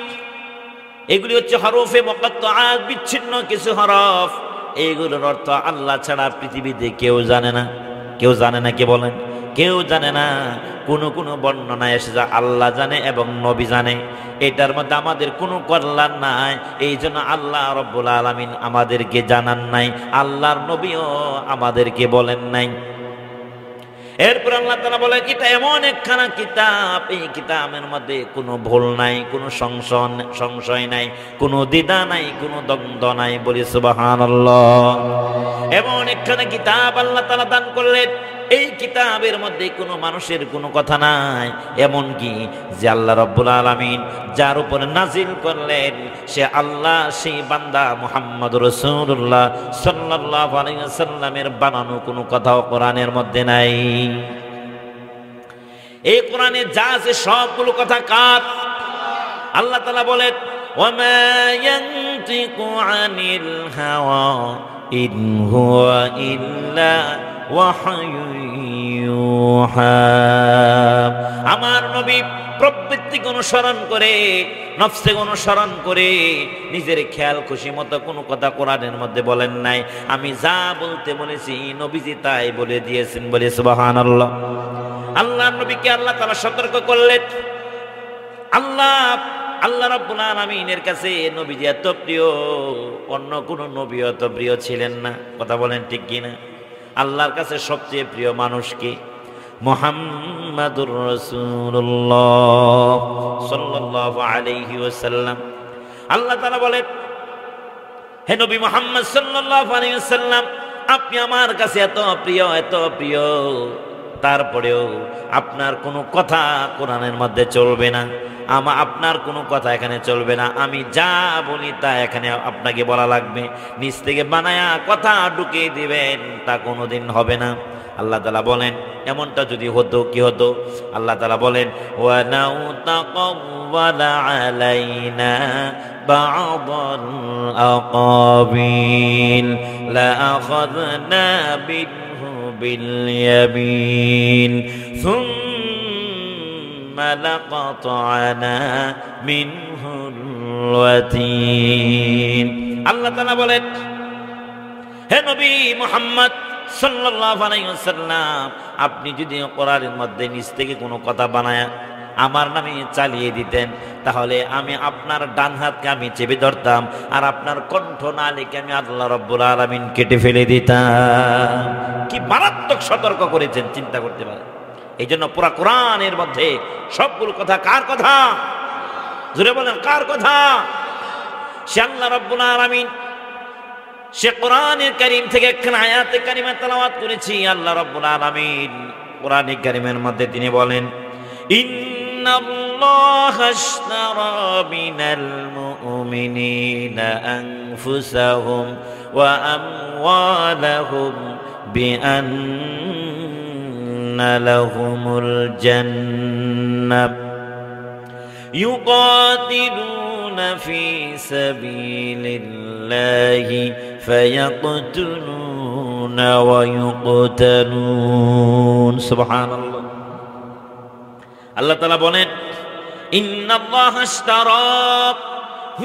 এগুলি হচ্ছে হরফে মুকাত্তাআত, বিচ্ছিন্ন কিছু হরফ। এইগুলোর অর্থ আল্লাহ ছাড়া পৃথিবীতে কেউ জানে না। কেউ জানে না? কে বলেন? কেউ জানে না। কোনো কোনো বর্ণনায় এসে যা আল্লাহ জানে এবং নবী জানে, এটার মধ্যে আমাদের কোনো কল্যাণ নাই। এই জন্য আল্লাহ রাব্বুল আলামিন আমাদেরকে জানান নাই, আল্লাহর নবীও আমাদেরকে বলেন নাই। এরপর আল্লাহ তাআলা বলেন, এটা এমন একখানা কিতাব, এই কিতাবের মধ্যে কোনো ভুল নাই, কোনো সংশয় নাই, কোনো দ্বিধা নাই, কোনো দ্বন্দ্ব নাই। বলি সুবহানাল্লাহ। এমন একখানা কিতাব আল্লাহ তাআলা দান করলেন, এই কিতাবের মধ্যে কোনো মানুষের কোনো কথা নাই। এমন কি যে আল্লাহ রাব্বুল আলামিন যার উপরে নাজিল করলেন সে আল্লাহ, সেই বান্দা মুহাম্মদুর রাসূলুল্লাহ সাল্লাল্লাহু আলাইহি ওয়াসাল্লামের বানানো কোনো কথাও কোরআনের মধ্যে নাই। এই কোরআনে যা আছে সবগুলো কথা কার? আল্লাহ তাআলা বলেন, ওয়ামা ইয়ানতিকু আনিল হাওয়া ইন হুয়া ইল্লা আমার নবী প্রবৃত্তিকে অনুসরণ করে, নফসে অনুসরণ করে, নিজের খেয়াল খুশি মতো কোনো কথা কোরআনের মধ্যে বলেন নাই। আমি যা বলতে বলেছি নবীজি তাই বলে দিয়েছেন। বলে সুবহানাল্লাহ। আল্লাহ নবীকে আল্লাহ তাআলা সতর্ক করলেন। আল্লাহ রাব্বুল আলামিনের কাছে নবীজি এত প্রিয়, অন্য কোনো নবী এত প্রিয় ছিলেন না। কথা বলেন ঠিক কিনা? আল্লাহর কাছে সবচেয়ে প্রিয় মানুষ কি? মুহাম্মাদুর রাসূলুল্লাহ সাল্লাল্লাহু আলাইহি ওয়াসাল্লাম। আল্লাহ তাআলা বলেন, হে নবী মুহাম্মদ সাল্লাল্লাহু আলাইহি ওয়াসাল্লাম, আপনি আমার কাছে এত প্রিয়, এত প্রিয়, তারপরেও আপনার কোনো কথা কোরআনের মধ্যে চলবে না। আপনার কোনো কথা এখানে চলবে না। আমি যা বলি তা এখানে আপনাকে বলা লাগবে। নিজ থেকে বানায়া কথা ঢুকিয়ে দিবেন, তা কোনোদিন হবে না। আল্লাহ তাআলা বলেন, এমনটা যদি হতো কি হতো? আল্লাহ তাআলা বলেন, ওয়া নাউ তাকাওয়ালা আলাইনা বা'দাল আকাবিল লা আখাযনা বিনহু বিল ইয়ামিন সুম্মা লাকাতআনা মিনহুল ওয়াতিন। আল্লাহ তাআলা বলেন, হে নবী মুহাম্মদ সাল্লাল্লাহু আলাইহি ওয়াসাল্লাম, আপনি যদি কোরআনের মধ্যে নিজ থেকে কোনো কথা বানায়া আমার নামে চালিয়ে দিতেন, তাহলে আমি আপনার ডান হাতকে আমি চেপে ধরতাম, আর আপনার কণ্ঠ নালীকে আমি আল্লাহ রাব্বুল আলামিন কেটে ফেলে দিতাম। কি মারাত্মক সতর্ক করেছেন, চিন্তা করতে পারেন। এই জন্য পুরা কোরআনের মধ্যে সবগুলো কথা কার কথা? জোরে বলেন, কার কথা? সে আল্লাহ রাব্বুল আলামিন। সে কোরআনের কারীম থেকে একখানা আয়াতে কারিমা তেলাওয়াত করেছি। আল্লাহ রাব্বুল আলামিন কোরআনে কারীমের মধ্যে তিনি বলেন, ইন্নাল্লাহা আশতারা মিনাল মুমিনিনা আনফুসাহুম ওয়া আমওয়ালাহুম বিআন্না লাহুমুল জান্নাহ ইউকাতিলুনা ফি সাবিলিল্লাহি ফায়াকতুলুনা ওয়া ইউকতালুন। সুবহানাল্লাহ। আল্লাহ তাআলা বলেন, ইন্নাল্লাহা আশতারা,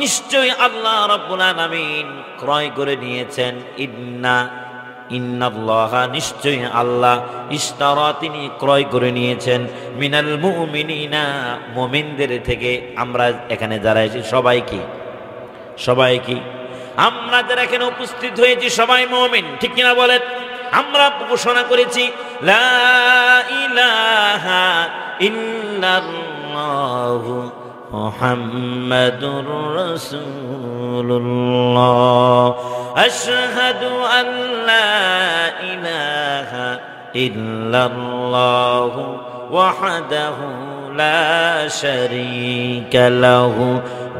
নিশ্চয়ই আল্লাহ রাব্বুল আলামিন ক্রয় করে নিয়েছেন। ইন্নাল্লাহা, নিশ্চয়ই আল্লাহ, ইশতারা, তিনি ক্রয় করে নিয়েছেন, মিনাল মুমিনিনা, মুমিনদের থেকে। আমরা এখানে যারা এসেছি সবাই কি আমরা যারা এখানে উপস্থিত হয়েছি সবাই মুমিন, ঠিক কিনা বলেন? আমরা ঘোষণা করেছি লা ইলাহা ইল্লাল্লাহু মুহাম্মাদুর রাসূলুল্লাহ, আশহাদু আল্লা ইলাহা ইল্লাল্লাহু ওয়াহদাহু লা শারীকা লাহু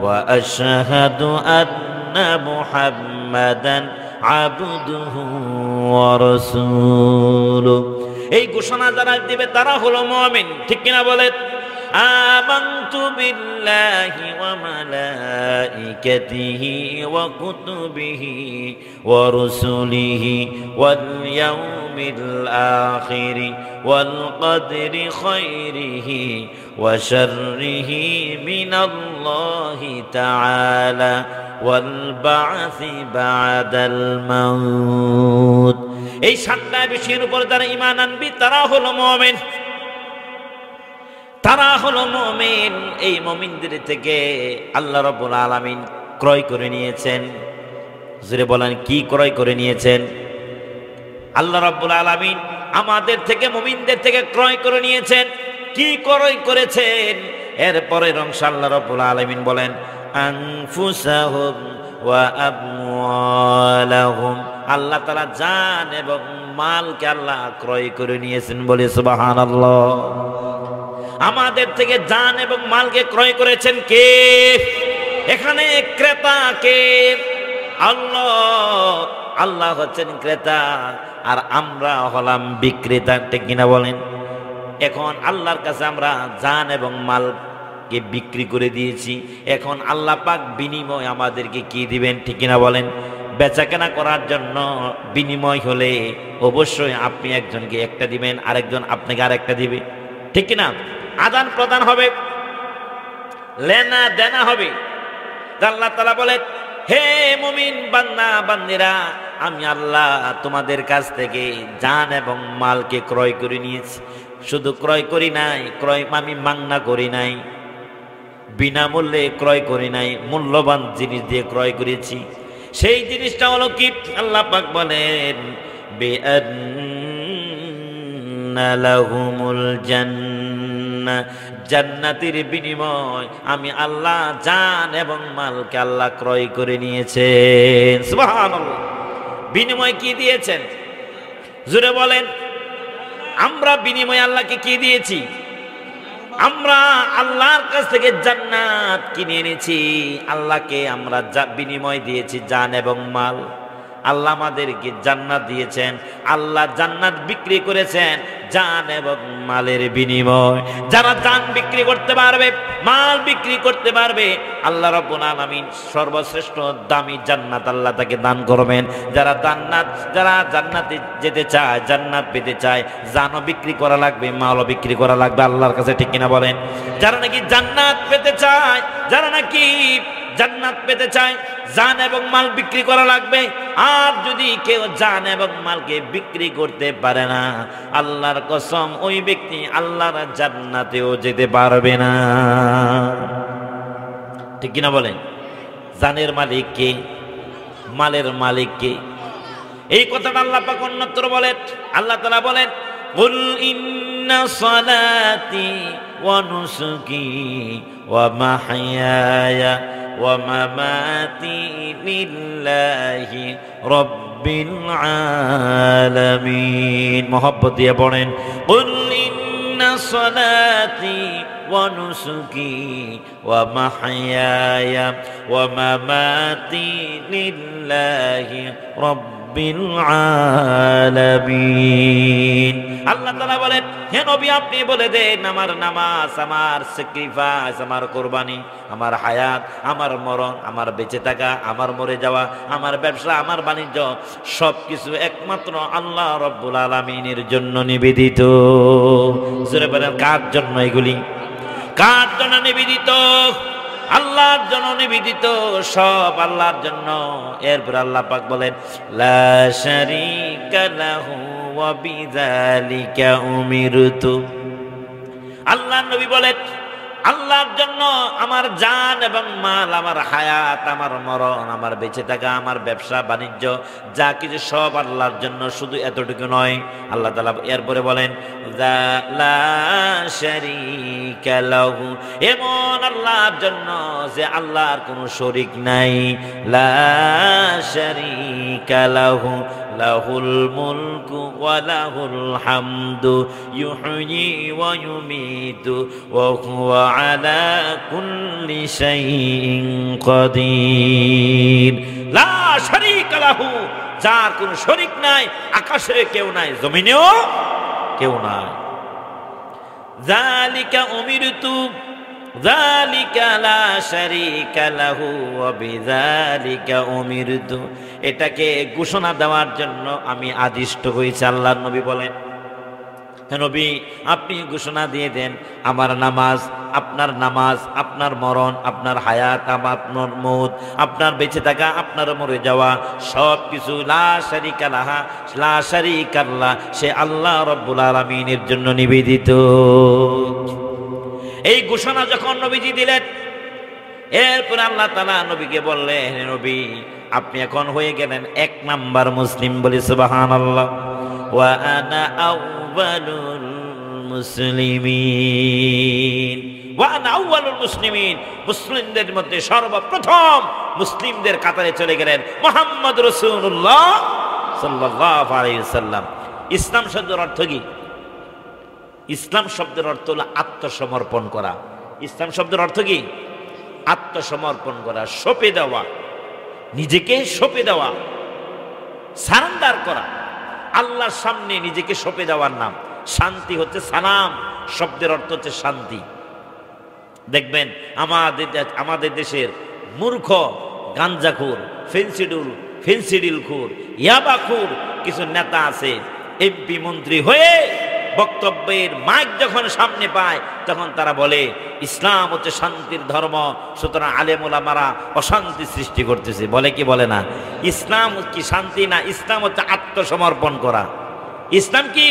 ওয়া আশহাদু আন্না মুহাম্মাদান আবদুহু ওয়া রাসূলুহু। এই ঘোষণা যারা দিবে তারা হলো মুমিন, ঠিক কিনা বলেন? আমানতু বিল্লাহি ওয়া মালাইকাতিহি ওয়া কুতুবিহি ওয়া রুসুলিহি ওয়াল ইয়াউমিল আখিরি ওয়াল কদরি খায়রিহি ওয়া শাররিহি মিনাল্লাহি তাআলা ওয়াল বা'সি বা'দাল মাউত। এই সাতটা বিষয়ের উপর যারা ঈমান আনবি তারা হলো মুমিন, তারা হলো মুমিন। এই মুমিনদের থেকে আল্লাহ রাব্বুল আলামিন ক্রয় করে নিয়েছেন। জোরে বলেন, কি ক্রয় করে নিয়েছেন? আল্লাহ রাব্বুল আলামিন আমাদের থেকে, মুমিনদের থেকে ক্রয় করে নিয়েছেন। কি ক্রয় করেছেন? এরপরে অংশ আল্লাহ রাব্বুল আলামিন বলেন, আনফুসাহুম ওয়া আমওয়ালাহুম, আল্লাহ তাআলা জান এবং মালকে আল্লাহ ক্রয় করে নিয়েছেন। বলে সুবহানাল্লাহ। আমাদের থেকে জান এবং মালকে ক্রয় করেছেন কে? এখানে ক্রেতা কে? আল্লাহ। আল্লাহ হচ্ছেন ক্রেতা আর আমরা হলাম বিক্রেতা, ঠিক কিনা বলেন? এখন আল্লাহর কাছে আমরা জান এবং মালকে বিক্রি করে দিয়েছি। এখন আল্লাহ পাক বিনিময় আমাদেরকে কি দিবেন, ঠিক কিনা বলেন? বেচাকেনা করার জন্য বিনিময় হলে অবশ্যই আপনি একজনকে একটা দিবেন, আরেকজন আপনাকে আরেকটা দিবে, ঠিক কিনা? আদান প্রদান হবে, লেনা দেনা হবে। আল্লাহ তাআলা বলেন, হে মুমিন বান্দা বান্দিরা, আমি আল্লাহ তোমাদের কাছ থেকে জান এবং মালকে ক্রয় করে নিয়েছি। শুধু ক্রয় করি নাই, ক্রয় আমি মাংনা করি নাই, বিনামূল্যে ক্রয় করি নাই, মূল্যবান জিনিস দিয়ে ক্রয় করেছি। সেই জিনিসটা হলো কি? আল্লাহ পাক বলেন, বিআন্না লাহুমুল জান্নাহ, জান্নাতের বিনিময় আমি আল্লাহ জান এবং মালকে আল্লাহ ক্রয় করে নিয়েছেন। সুবহানাল্লাহ। বিনিময় কি দিয়েছেন? জোরে বলেন। আমরা বিনিময় আল্লাহকে কি দিয়েছি? আমরা আল্লাহর কাছ থেকে জান্নাত কিনে এনেছি। আল্লাহকে আমরা বিনিময় দিয়েছি জান এবং মাল। আল্লাহ আমাদেরকে জান্নাত দিয়েছেন, আল্লাহ জান্নাত বিক্রি করেছেন জান এবং মালের বিনিময়। যারা জান বিক্রি করতে পারবে, মাল বিক্রি করতে পারবে, আল্লাহ রাব্বুল আলামিন সর্বশ্রেষ্ঠ দামি জান্নাত আল্লাহ তাকে দান করবেন। যারা জান্নাতে যেতে চায়, জান্নাত পেতে চায়, জানও বিক্রি করা লাগবে, মালও বিক্রি করা লাগবে আল্লাহর কাছে, ঠিক কিনা বলেন? যারা নাকি জান্নাত পেতে চায়, যারা নাকি জান্নাত পেতে চায়, জান এবং মাল বিক্রি করা লাগবে। আর যদি কেউ জান এবং মালকে বিক্রি করতে পারে না, আল্লাহর কসম ওই ব্যক্তি আল্লাহর জান্নাতেও যেতে পারবে না, ঠিক কিনা বলেন? জানের মালিক কে? মালের মালিক কে? এই কথাটা আল্লাহ পাক অন্যত্র বলেন। আল্লাহ তাআলা বলেন, কুল ইন্না সালাতি ওয়া নুসুকি ওয়া মাহইয়ায়া ওয়া মামাতি লিল্লাহি রাব্বিল আলামিন। মোহাব্বত দিয়ে পড়েন, কুল ইন্না সালাতি ওয়া নুসুকি ওয়া মাহইয়ায়া ওয়া মামাতি লিল্লাহি রাব্বিল আলামিন। আল্লাহ তাআলা বলেন, হে নবী আপনি বলে দেন আমার নামাজ, আমার স্যাক্রিফাইস, আমার কোরবানি, আমার হায়াত, আমার মরণ, আমার বেঁচে থাকা, আমার মরে যাওয়া, আমার ব্যবসা, আমার বাণিজ্য সবকিছু একমাত্র আল্লাহ রব্বুল আলামিনের জন্য নিবেদিত। জোরে বলেন কার জন্য এগুলি? কার জন্য নিবেদিত? আল্লাহর জন্য নিবেদিত, সব আল্লাহর জন্য। এরপর আল্লাহ পাক বলেন লা শারীকা লাহু ওয়া বিযালিকা উমিরতু। আল্লাহর নবী বলেন আল্লাহর জন্য আমার জান এবং মাল, আমার হায়াত, আমার মরণ, আমার বেঁচে থাকা, আমার ব্যবসা বাণিজ্য যা কিছু সব আল্লাহর জন্য। শুধু এতটুকু নয়, আল্লাহ তাআলা এরপরে বলেন লা শারীকা লাহু, এমন আল্লাহর জন্য যে আল্লাহর কোনো শরীক নাই। লা শারীকা লাহু লাহুল মুলকু ওয়া লাহুল হামদু ইউহয়ি ওয়া ইউমীতু ওয়া হুয়া আলা কুল্লি শাইইন কাদির। লা শারীকা লাহু, যার কোনো শরীক নাই, আকাশে কেউ নাই, জমিনেও কেউ নাই। যালিকা উমিরতু যালিকা লা শারীকা লাহু ওয়া বিযালিকা উমিরতু, এটাকে ঘোষণা দেওয়ার জন্য আমি আদিষ্ট হয়েছি। আল্লাহর নবী বলেন, হে নবী আপনি ঘোষণা দিয়ে দেন আমার নামাজ, আপনার নামাজ, আপনার মরণ, আপনার হায়াত, আপনার মউত, আপনার বেঁচে থাকা, আপনার মরে যাওয়া সব কিছু লা শারীকা লাহা, লা শারীকা আল্লাহ, সে আল্লাহ রব্বুল আলামিনের জন্য নিবেদিত। এই ঘোষণা যখন নবীজি দিলেন, এরপর আল্লাহ তাআলা নবীকে বললেন, হে নবী আপনি এখন হয়ে গেলেন 1 নাম্বার মুসলিম। বলি সুবহানাল্লাহ। ওয়া আনা আউয়ালুল মুসলিমিন, ওয়া আনা আউয়ালুল মুসলিমিন, মুসলিমদের মধ্যে সর্বপ্রথম মুসলিমদের কাতারে চলে গেলেন মুহাম্মদ রাসূলুল্লাহ সাল্লাল্লাহু আলাইহি ওয়াসাল্লাম। ইসলাম শব্দের অর্থ কি? ইসলাম শব্দের অর্থ হলো আত্মসমর্পণ করা। ইসলাম শব্দের অর্থ কি? আত্মসমর্পণ করা, সঁপে দেওয়া, নিজেকে সঁপে দেওয়া, সারেন্ডার করা। আল্লাহর সামনে নিজেকে সঁপে দেওয়ার নাম। শান্তি হচ্ছে সালাম শব্দের অর্থ হচ্ছে শান্তি। দেখবেন আমাদের দেশের মূর্খ, গাঞ্জাখোর, ফেন্সিডিলখোর, ইয়াবাখোর কিছু নেতা আছে, এমপি মন্ত্রী হয়ে বক্তব্যের মাইক যখন সামনে পায় তখন তারা বলে ইসলাম হচ্ছে শান্তির ধর্ম, সুতরাং আলেম ওলামারা অশান্তি সৃষ্টি করতেছে। বলে কি বলে না? ইসলাম কি শান্তি না? ইসলাম হচ্ছে আত্মসমর্পণ করা। ইসলাম কি?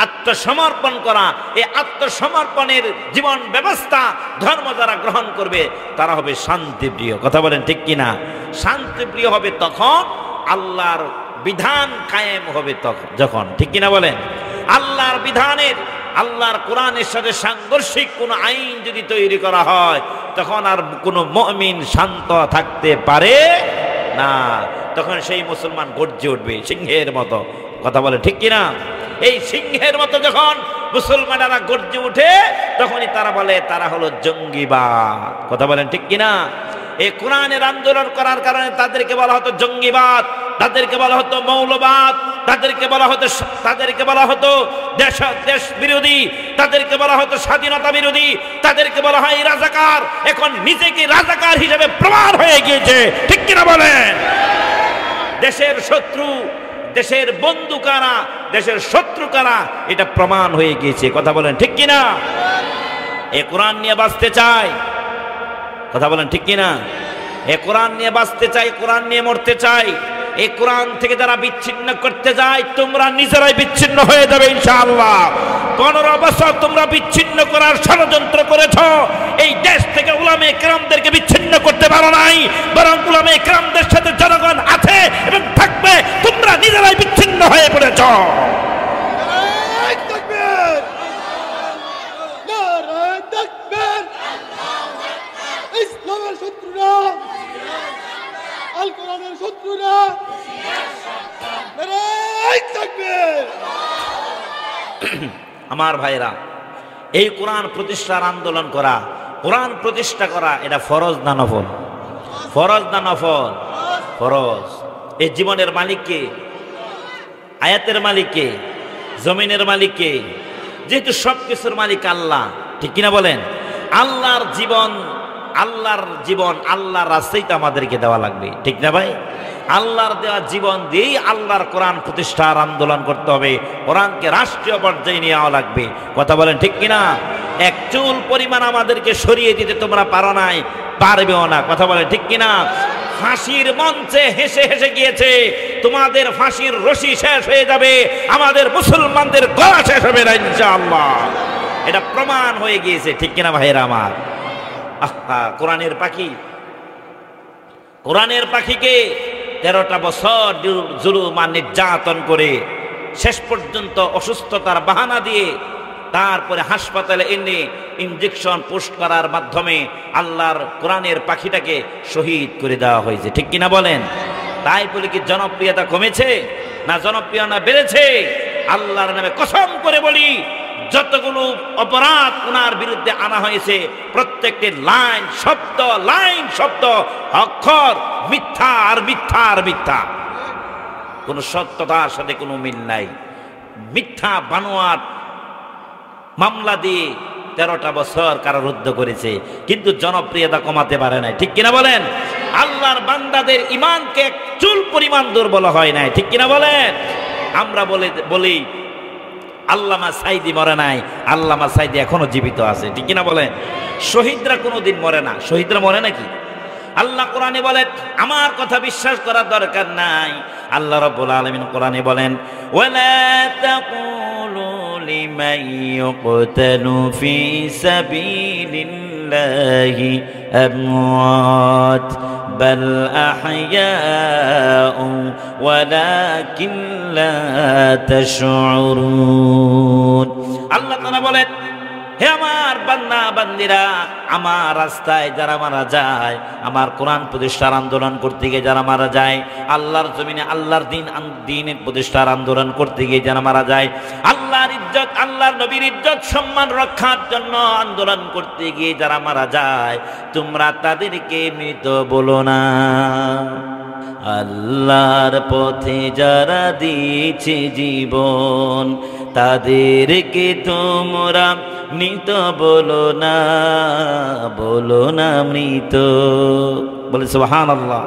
আত্মসমর্পণ করা। এই আত্মসমর্পণের জীবন ব্যবস্থা ধর্ম যারা গ্রহণ করবে তারা হবে শান্তিপ্রিয়। কথা বলেন ঠিক কিনা? শান্তিপ্রিয় হবে তখন আল্লাহর বিধান কায়েম হবে তখন, যখন, ঠিক কিনা বলেন? আল্লাহর বিধানের, আল্লাহর কোরআনের সাথে সাংঘর্ষিক কোন আইন যদি তৈরি করা হয় তখন আর কোনো মুমিন শান্ত থাকতে পারে না। তখন সেই মুসলমান গর্জে উঠবে সিংহের মতো। কথা বলে ঠিক কিনা? এই সিংহের মতো যখন মুসলমানেরা গর্জে উঠে তখনই তারা বলে তারা হলো জঙ্গিবাদ। কথা বলেন ঠিক কিনা? এই কোরআনের আন্দোলন করার কারণে তাদেরকে বলা হতো জঙ্গিবাদ, তাদেরকে বলা হতো মৌলবাদ, তাদেরকে বলা হতো দেশ বিরোধী, তাদেরকে বলা হতো স্বাধীনতা বিরোধী, তাদেরকে বলা হয় রাজাকার। এখন নিজেকে রাজাকার হিসেবে প্রমাণ হয়ে গিয়েছে, ঠিক কিনা বলেন? দেশের শত্রু, দেশের বন্ধু কারা, দেশের শত্রু কারা, এটা প্রমাণ হয়ে গিয়েছে। কথা বলেন ঠিক কিনা? এ কোরআন নিয়ে বাঁচতে চায়। কথা বলেন ঠিক কিনা? এ কোরআন নিয়ে বাঁচতে চাই, কোরআন নিয়ে মরতে চাই। এই কোরআন থেকে যারা বিচ্ছিন্ন করতে যায় তোমরা নিজেরাই বিচ্ছিন্ন হয়ে যাবে ইনশাআল্লাহ। 15 বছর তোমরা বিচ্ছিন্ন করার ষড়যন্ত্র করেছ। এই দেশ থেকে উলামায়ে কেরামদেরকে বিচ্ছিন্ন করতে পারো নাই, বরং উলামায়ে কেরামদের সাথে জনগণ আছে এবং থাকবে। তোমরা নিজেরাই বিচ্ছিন্ন হয়ে পড়েছ। ইসলামের শত্রুরা, আল কোরআনের শত্রুরা, আমার ভাইরা, এই কোরআন প্রতিষ্ঠার আন্দোলন করা, কোরআন প্রতিষ্ঠা করা, এটা ফরজ না নফল? ফরজ না নফল? ফরজ। এই জীবনের মালিক কে? আয়াতের মালিক কে? জমিনের মালিক কে? যেহেতু সবকিছুর মালিক আল্লাহ, ঠিক কিনা বলেন? আল্লাহর জীবন আল্লাহর রাস্তায় তো আমাদেরকে দেওয়া লাগবে, ঠিক না ভাই? আল্লাহর দেওয়া জীবন দিয়েই আল্লাহর কোরআন প্রতিষ্ঠার আন্দোলন করতে হবে, কোরআনকে রাষ্ট্রীয় পর্যায়ে নিয়ে যাওয়া লাগবে। কথা বলেন ঠিক কিনা? এক চুল পরিমাণ আমাদেরকে সরিয়ে দিতে তোমরা পারো নাই, পারবেও না। কথা বলেন ঠিক কিনা? ফাঁসির মঞ্চে হেসে হেসে গিয়েছে, তোমাদের ফাঁসির রশি শেষ হয়ে যাবে, আমাদের মুসলমানদের গলা শেষ হবে না ইনশাআল্লাহ। এটা প্রমাণ হয়ে গিয়েছে, ঠিক কিনা ভাইয়েরা আমার? আহা, কোরআনের পাখিকে 13টা বছর জুলুম আর নির্যাতন করে শেষ পর্যন্ত অসুস্থতার বাহানা দিয়ে তারপরে হাসপাতালে এনে ইনজেকশন পোস্ট করার মাধ্যমে আল্লাহর কোরআনের পাখিটাকে শহীদ করে দেওয়া হয়েছে, ঠিক কিনা বলেন? তাই বলে কি জনপ্রিয়তা কমেছে না জনপ্রিয়তা বেড়েছে? আল্লাহর নামে কসম করে বলি, যতগুলো অপরাধ ওনার বিরুদ্ধে আনা হয়েছে প্রত্যেকটি লাইন শব্দ অক্ষর মিথ্যা আর মিথ্যা আর মিথ্যা, কোনো সত্যতার সাথে কোনো মিল নাই। মিথ্যা বানোয়াট মামলা দিয়ে 13টা বছর কারারুদ্ধ করেছে, কিন্তু জনপ্রিয়তা কমাতে পারে নাই, ঠিক কিনা বলেন? আল্লাহর বান্দাদের ইমানকে এক চুল পরিমাণ দুর্বল হয় নাই, ঠিক কিনা বলেন? আমরা বলি আল্লামা সাইদি মরে নাই, আল্লামা সাইদি এখনো জীবিত আছে, ঠিক কিনা বলেন? শহীদরা কোনোদিন মরে না। শহীদরা মরে নাকি? আল্লাহ কোরআনে বলেন, আমার কথা বিশ্বাস করার দরকার নাই। আল্লাহ রাব্বুল আলামিন কোরআনে বলেন, ওয়ালা তাকুলু লিমান ইউকতালু ফি সাবিলিল্লাহি আমওয়াত বাল আহইয়াউ ওয়ালাকিন লা তাশউরুন। আল্লাহ তাআলা বলেন, হে আমার বান্দা বান্দিরা, আমার রাস্তায় যারা মারা যায়, আমার কোরআন প্রতিষ্ঠার আন্দোলন করতে গিয়ে যারা মারা যায়, আল্লাহর জমিনে আল্লাহর দিনের প্রতিষ্ঠার আন্দোলন করতে গিয়ে যারা মারা যায়, আল্লাহর ইজ্জত, আল্লাহর নবীর ইজ্জত সম্মান রক্ষার জন্য আন্দোলন করতে গিয়ে যারা মারা যায়, তোমরা তাদেরকে মৃত বলো না। আল্লাহর পথে যারা দিয়েছে জীবন, তাদেরকে তোমরা মৃত বলো না মৃত। বলে সুবহানাল্লাহ।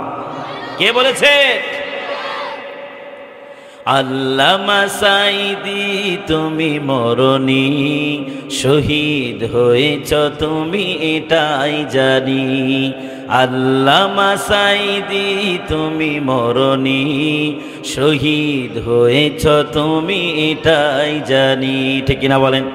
কে বলেছে? আল্লামা সাইদি তুমি মরনি, শহীদ হয়েছ তুমি এটাই জানি। আল্লামা সাইদি তুমি মরনি, শহীদ হয়েছ তুমি এটাই জানি, ঠিক কিনা বলেন?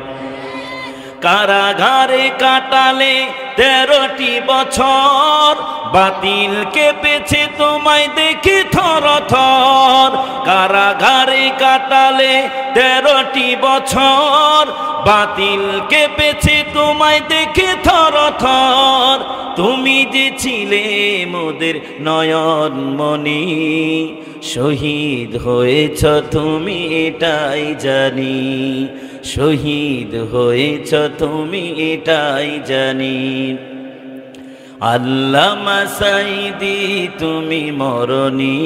কারাগারে কাটালে 13টি বছর, বাতিল কেঁপেছে তোমায় দেখে থরথর। কারাগারে কাটালে 13টি বছর, বাতিল কেঁপেছে তোমায় দেখে থরথর। তুমি যে ছিলে মোদের নয়নমণি, শহীদ হয়েছ তুমি এটাই জানি। শহীদ হয়েছ তুমি এটাই জানি। আল্লামা সাইদি তুমি মরনি,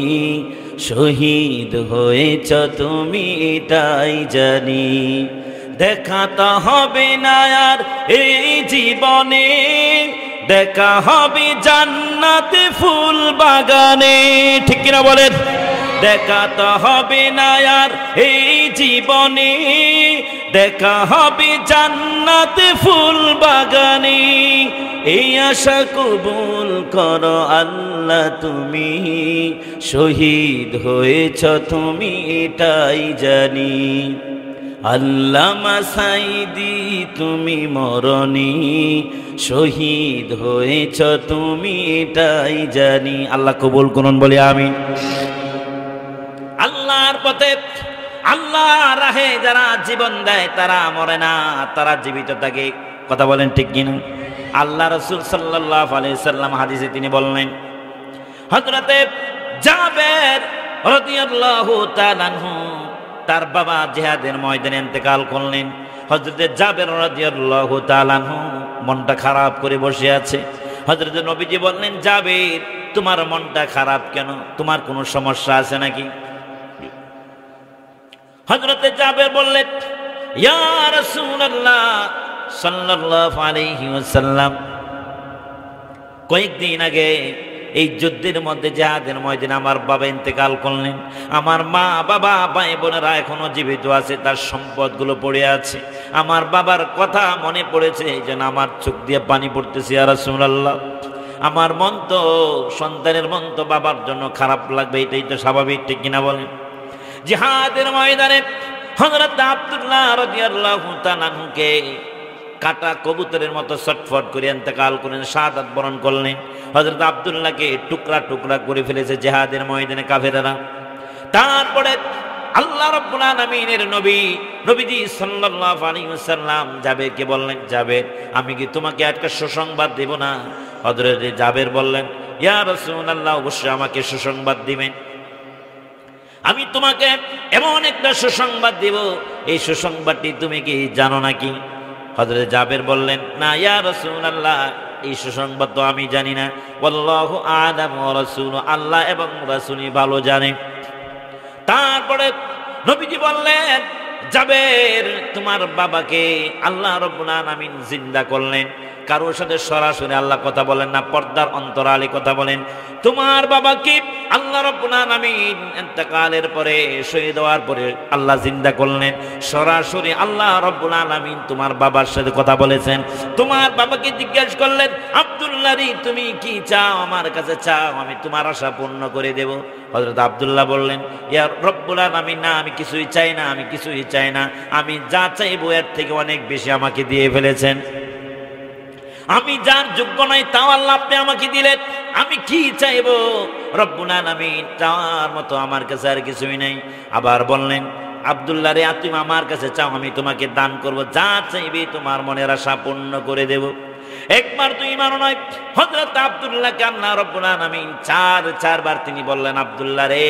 শহীদ হয়েছ তুমি এটাই জানি। দেখা তো হবে না আর এই জীবনে, দেখা হবে জান্নাতে ফুল বাগানে, ঠিক কিনা বলেন? দেখা তো হবে না আর এই জীবনে, দেখা হবে জান্নাতে ফুল বাগানে। এই আশা কবুল করো আল্লাহ তুমি, শহীদ হয়েছ তুমি এটাই জানি। আল্লামা সাইদি তুমি মরনি, শহীদ হয়েছ তুমি এটাই জানি। আল্লাহ কবুল করুন, বলি আমিন। আল্লাহর পথে, আল্লাহ রাহে যারা জীবন দেয় তারা মরে না, তারা জীবিত থাকে। কথা বলেন ঠিক কিনা? আল্লাহ রাসূল সাল্লাল্লাহু আলাইহি সাল্লাম হাদিসে তিনি বললেন, হযরতে জাবের রাদিয়াল্লাহু তাআলা আনহু তার বাবা জিহাদের ময়দানে ইন্তেকাল করলেন। হযরতে জাবের রাদিয়াল্লাহু তাআলা আনহু মনটা খারাপ করে বসে আছে। হযরতে নবীজি বললেন, জাবের তোমার মনটা খারাপ কেন? তোমার কোনো সমস্যা আছে নাকি? হযরতে জাবের বললেন, ইয়া রাসূলুল্লাহ সাল্লাল্লাহু আলাইহি ওয়াসাল্লাম, কয়েকদিন আগে এই যুদ্ধের মধ্যে জিহাদের ময়দানে আমার বাবা ইন্তেকাল করলেন। আমার মা বাবা ভাই বোনেরা এখনো জীবিত আছে, তার সম্পদগুলো পড়ে আছে। আমার বাবার কথা মনে পড়েছে, এই জন্য আমার চোখ দিয়ে পানি পড়তেছে। ইয়া রাসূলুল্লাহ, আমার মন তো, সন্তানের মন তো বাবার জন্য খারাপ লাগবে, এটাই তো স্বাভাবিক, ঠিক কিনা বলেন? জিহাদের ময়দানে হযরত আব্দুল্লাহ রাদিয়াল্লাহু তাআলা আনহুকে কাটা কবুতরের মতো ছটফট করে ইন্তেকাল করেন, শাহাদাত বরণ করলেন। হযরত আব্দুল্লাহকে টুকরা টুকরা করে ফেলেছে জিহাদের ময়দানে কাফেররা। তারপরে আল্লাহ রাব্বুল আলামিনের নবীজি সাল্লাল্লাহু আলাইহি ওয়াসাল্লাম জাবেরকে বললেন, জাবের আমি কি তোমাকে একটা সুসংবাদ দেব না? হযরত জাবের বললেন, ইয়া রাসূলুল্লাহ, অবশ্যই আমাকে সুসংবাদ দিবেন। আমি তোমাকে এমন একটা সুসংবাদ দেব, এই সুসংবাদটি তুমি কি জানো নাকি? হযরত জাবের বললেন, না ইয়া রাসূলুল্লাহ, এই সুসংবাদ তো আমি জানি না। ওয়াল্লাহু আ'লামু ওয়া রাসূলু, আল্লাহ এবং রাসূলই ভালো জানে। তারপরে নবীজি বললেন, জাবের তোমার বাবাকে আল্লাহ রাব্বুল আলামিন জিন্দা করলেন। কারোর সাথে সরাসরি আল্লাহ কথা বলেন না, পর্দার অন্তরালে কথা বলেন। তোমার বাবাকে আল্লাহ রাব্বুল আলামিন ইন্তেকালের পরে, শহীদ হওয়ার পরে আল্লাহ জিন্দা করলেন। সরাসরি আল্লাহ রাব্বুল আলামিন তোমার বাবার সাথে কথা বলেছেন। তোমার বাবাকে জিজ্ঞেস করলেন, আব্দুল্লাহ রে, তুমি কি চাও? আমার কাছে চাও, আমি তোমার আশা পূর্ণ করে দেব। হযরত আব্দুল্লাহ বললেন, ইয়া রব্বুল আলামিন, না আমি কিছুই চাই না, আমি কিছুই চাই না, আমি যা চাইবো এর থেকে অনেক বেশি আমাকে দিয়ে ফেলেছেন। আমি যার যোগ্য নাই তাও আল্লাহ আপনি আমাকে দিলেন, আমি কি চাইবো? রব্বুল আলামিন চাওয়ার মতো আমার কাছে আর কিছুই নাই। আবার বললেন, আব্দুল্লাহ রে, তুমি আমার কাছে চাও, আমি তোমাকে দান করব, যা চাইবে তোমার মনের আশা পূর্ণ করে দেব। একবার দুইবার নয়, হযরত আব্দুল্লাহকে আল্লাহ রাব্বুল আলামিন চারবার তিনি বললেন, আব্দুল্লাহ রে,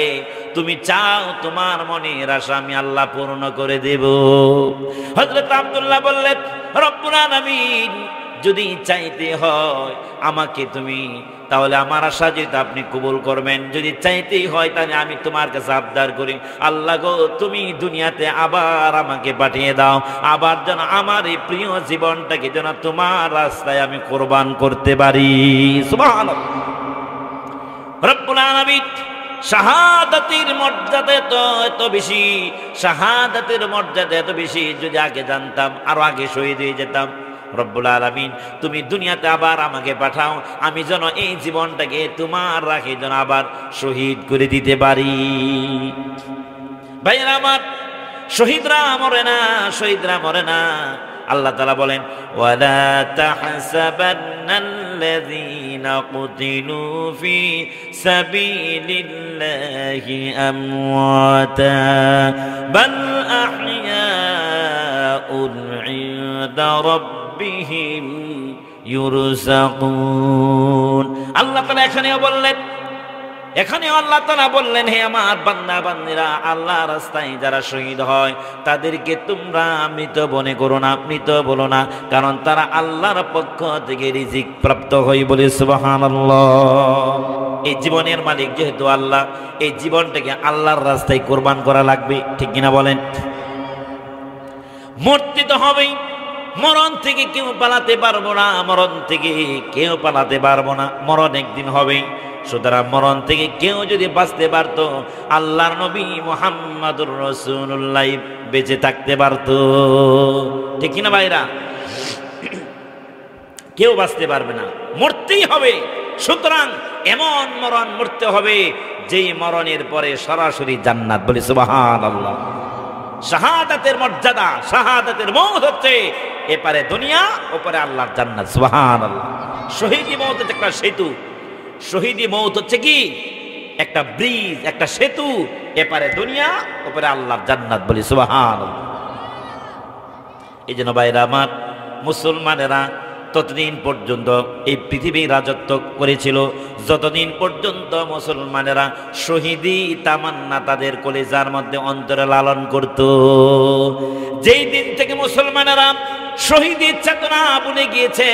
তুমি চাও, তোমার মনের আশা আমি আল্লাহ পূর্ণ করে দেব। হযরত আব্দুল্লাহ বললেন, রব্বুল আলামিন যদি চাইতে হয় আমাকে তুমি, তাহলে আমার আশা যেটা আপনি কবুল করবেন। যদি চাইতেই হয় তাহলে আমি তোমার কাছে আবদার করি, আল্লাহ গো, তুমি দুনিয়াতে আবার আমাকে পাঠিয়ে দাও, আবার যেন আমার এই প্রিয় জীবনটাকে যেন তোমার রাস্তায় আমি কোরবান করতে পারি। সুবহানাল্লাহ। রব্বুল আলামিন শাহাদাতের মর্যাদা এত বেশি, শাহাদাতের মর্যাদা এত বেশি, যদি আগে জানতাম আরো আগে শহীদ হয়ে যেতাম। রব্বুল আলামিন তুমি দুনিয়াতে আবার আমাকে পাঠাও, আমি যেন এই জীবনটাকে তোমার রাখে যেন আবার শহীদ করে দিতে পারি। ভাইরা আমার, শহীদরা মরে না, শহীদরা মরে না। আল্লাহ তাআলা বলেন, ওয়ালা তাহসাবান্নাল্লাযীনা কুতিলু ফি সাবিলিল্লাহি আমওয়াতা বাল আহইয়াউন ইনদা রাব্বিহিম ইউরযাকুন। আল্লাহ তাআলা এখানেও আল্লাহ তাআলা বললেন, হে আমার বান্দা বান্দীরা, আল্লাহ রাস্তায় যারা শহীদ হয় তাদেরকে তোমরা মৃত মনে করো না, মৃত বলো না, কারণ তারা আল্লাহর পক্ষ থেকে রিজিক প্রাপ্ত হয় বলে। সুবহানাল্লাহ। এই জীবনের মালিক যেহেতু আল্লাহ, এই জীবনটাকে আল্লাহর রাস্তায় কোরবান করা লাগবে, ঠিক কিনা বলেন? মরতে তো হবেই, মরণ থেকে কেউ পালাতে পারবো না, মরণ থেকে কেউ পালাতে পারবো না, মরণ একদিন হবেই। সুতরাং মরণ থেকে কেউ যদি বাঁচতে পারত, আল্লাহর নবী মুহাম্মাদুর রাসূলুল্লাহ বেঁচে থাকতে পারত, ঠিক কিনা ভাইরা? কেউ বাঁচতে পারবে না, মরতেই হবে। সুতরাং এমন মরণ মরতে হবে যেই মরণের পরে সরাসরি জান্নাত, বলি সুবহানাল্লাহ। শাহাদাতের মর্যাদা, শাহাদাতের মওত হচ্ছে এপারে দুনিয়া, ওপারে আল্লাহর জান্নাত। সুবহানাল্লাহ। শহীদি মওত হচ্ছে একটা সেতু, শহীদি মওত হচ্ছে কি একটা ব্রিজ, একটা সেতু, এপারে দুনিয়া, ওপারে আল্লাহর জান্নাত, বলি সুবহানাল্লাহ। এই জন্য ভাইরা আমার, মুসলমানেরা ততদিন পর্যন্ত এই পৃথিবী রাজত্ব করেছিল, যতদিন পর্যন্ত মুসলমানেরা শহীদি তামান্না তাদের কলিজার মধ্যে অন্তরে লালন করত। যেই দিন থেকে মুসলমানেরা শহীদি চেতনা ভুলে গিয়েছে,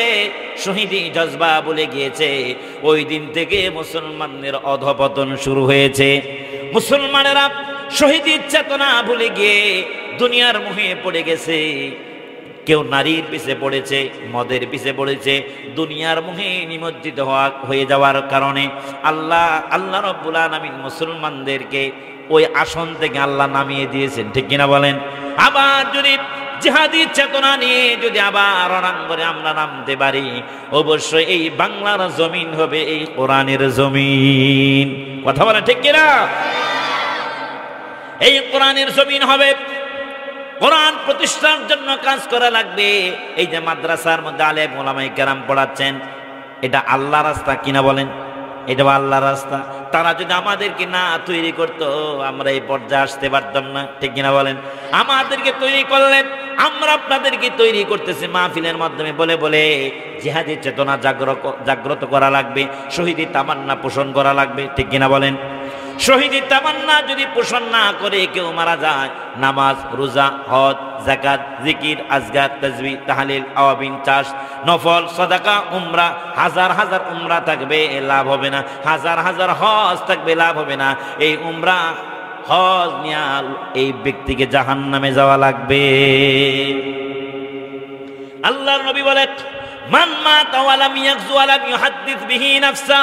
শহীদি জজবা ভুলে গিয়েছে, ওই দিন থেকে মুসলমানদের অধপতন শুরু হয়েছে। মুসলমানেরা শহীদি চেতনা ভুলে গিয়ে দুনিয়ার মোহে পড়ে গেছে। কেউ নারীর পিছে পড়েছে, মদের পিছে পড়েছে, দুনিয়ার মোহে নিমজ্জিত হয়ে যাওয়ার কারণে আল্লাহ রাব্বুল আলামিন মুসলমানদেরকে ওই আসন থেকে আল্লাহ নামিয়ে দিয়েছেন, ঠিক কিনা বলেন? আবার যদি জিহাদি চেতনা নিয়ে যদি আবার রণাঙ্গনে আমরা নামতে পারি, অবশ্যই এই বাংলার জমিন হবে এই কোরআনের জমিন। কথা বলেন ঠিক কিনা? এই কোরআনের জমিন হবে। কোরআন প্রতিষ্ঠার জন্য কাজ করা লাগবে। এই যে মাদ্রাসার মধ্যে আলেম ওলামায়ে কেরাম পড়াচ্ছেন, এটা আল্লাহর রাস্তা কিনা বলেন? এটা আল্লাহর রাস্তা। তারা যদি আমাদেরকে না তৈরি করতো, আমরা এই পর্যায়ে আসতে পারতাম না, ঠিক কিনা বলেন? আমাদেরকে তৈরি করলেন, আমরা আপনাদেরকে তৈরি করতেছি মাহফিলের মাধ্যমে বলে বলে। জিহাদি চেতনা জাগ্রত করা লাগবে, শহীদি তামান্না পোষণ করা লাগবে, ঠিক কিনা বলেন? শহীদি তামান্না যদি পোষণ না করে কেউ মারা যায়, নামাজ, রোজা, হজ, যাকাত, জিকির, আজগার, তাসবিহ, তাহলিল, আওয়াবিন, চাষ, নফল, সাদাকা, উমরা, হাজার হাজার উমরা থাকবে, লাভ হবে না। হাজার হাজার হজ থাকবে, লাভ হবে না। এই উমরা হজ নিয়ে এই ব্যক্তিকে জাহান্নামে যাওয়া লাগবে। আল্লাহর নবী বলেন, মান মাতা ওয়া লাম ইয়াগজু ওয়া লাম ইউহাদ্দিস বিহি নাফসা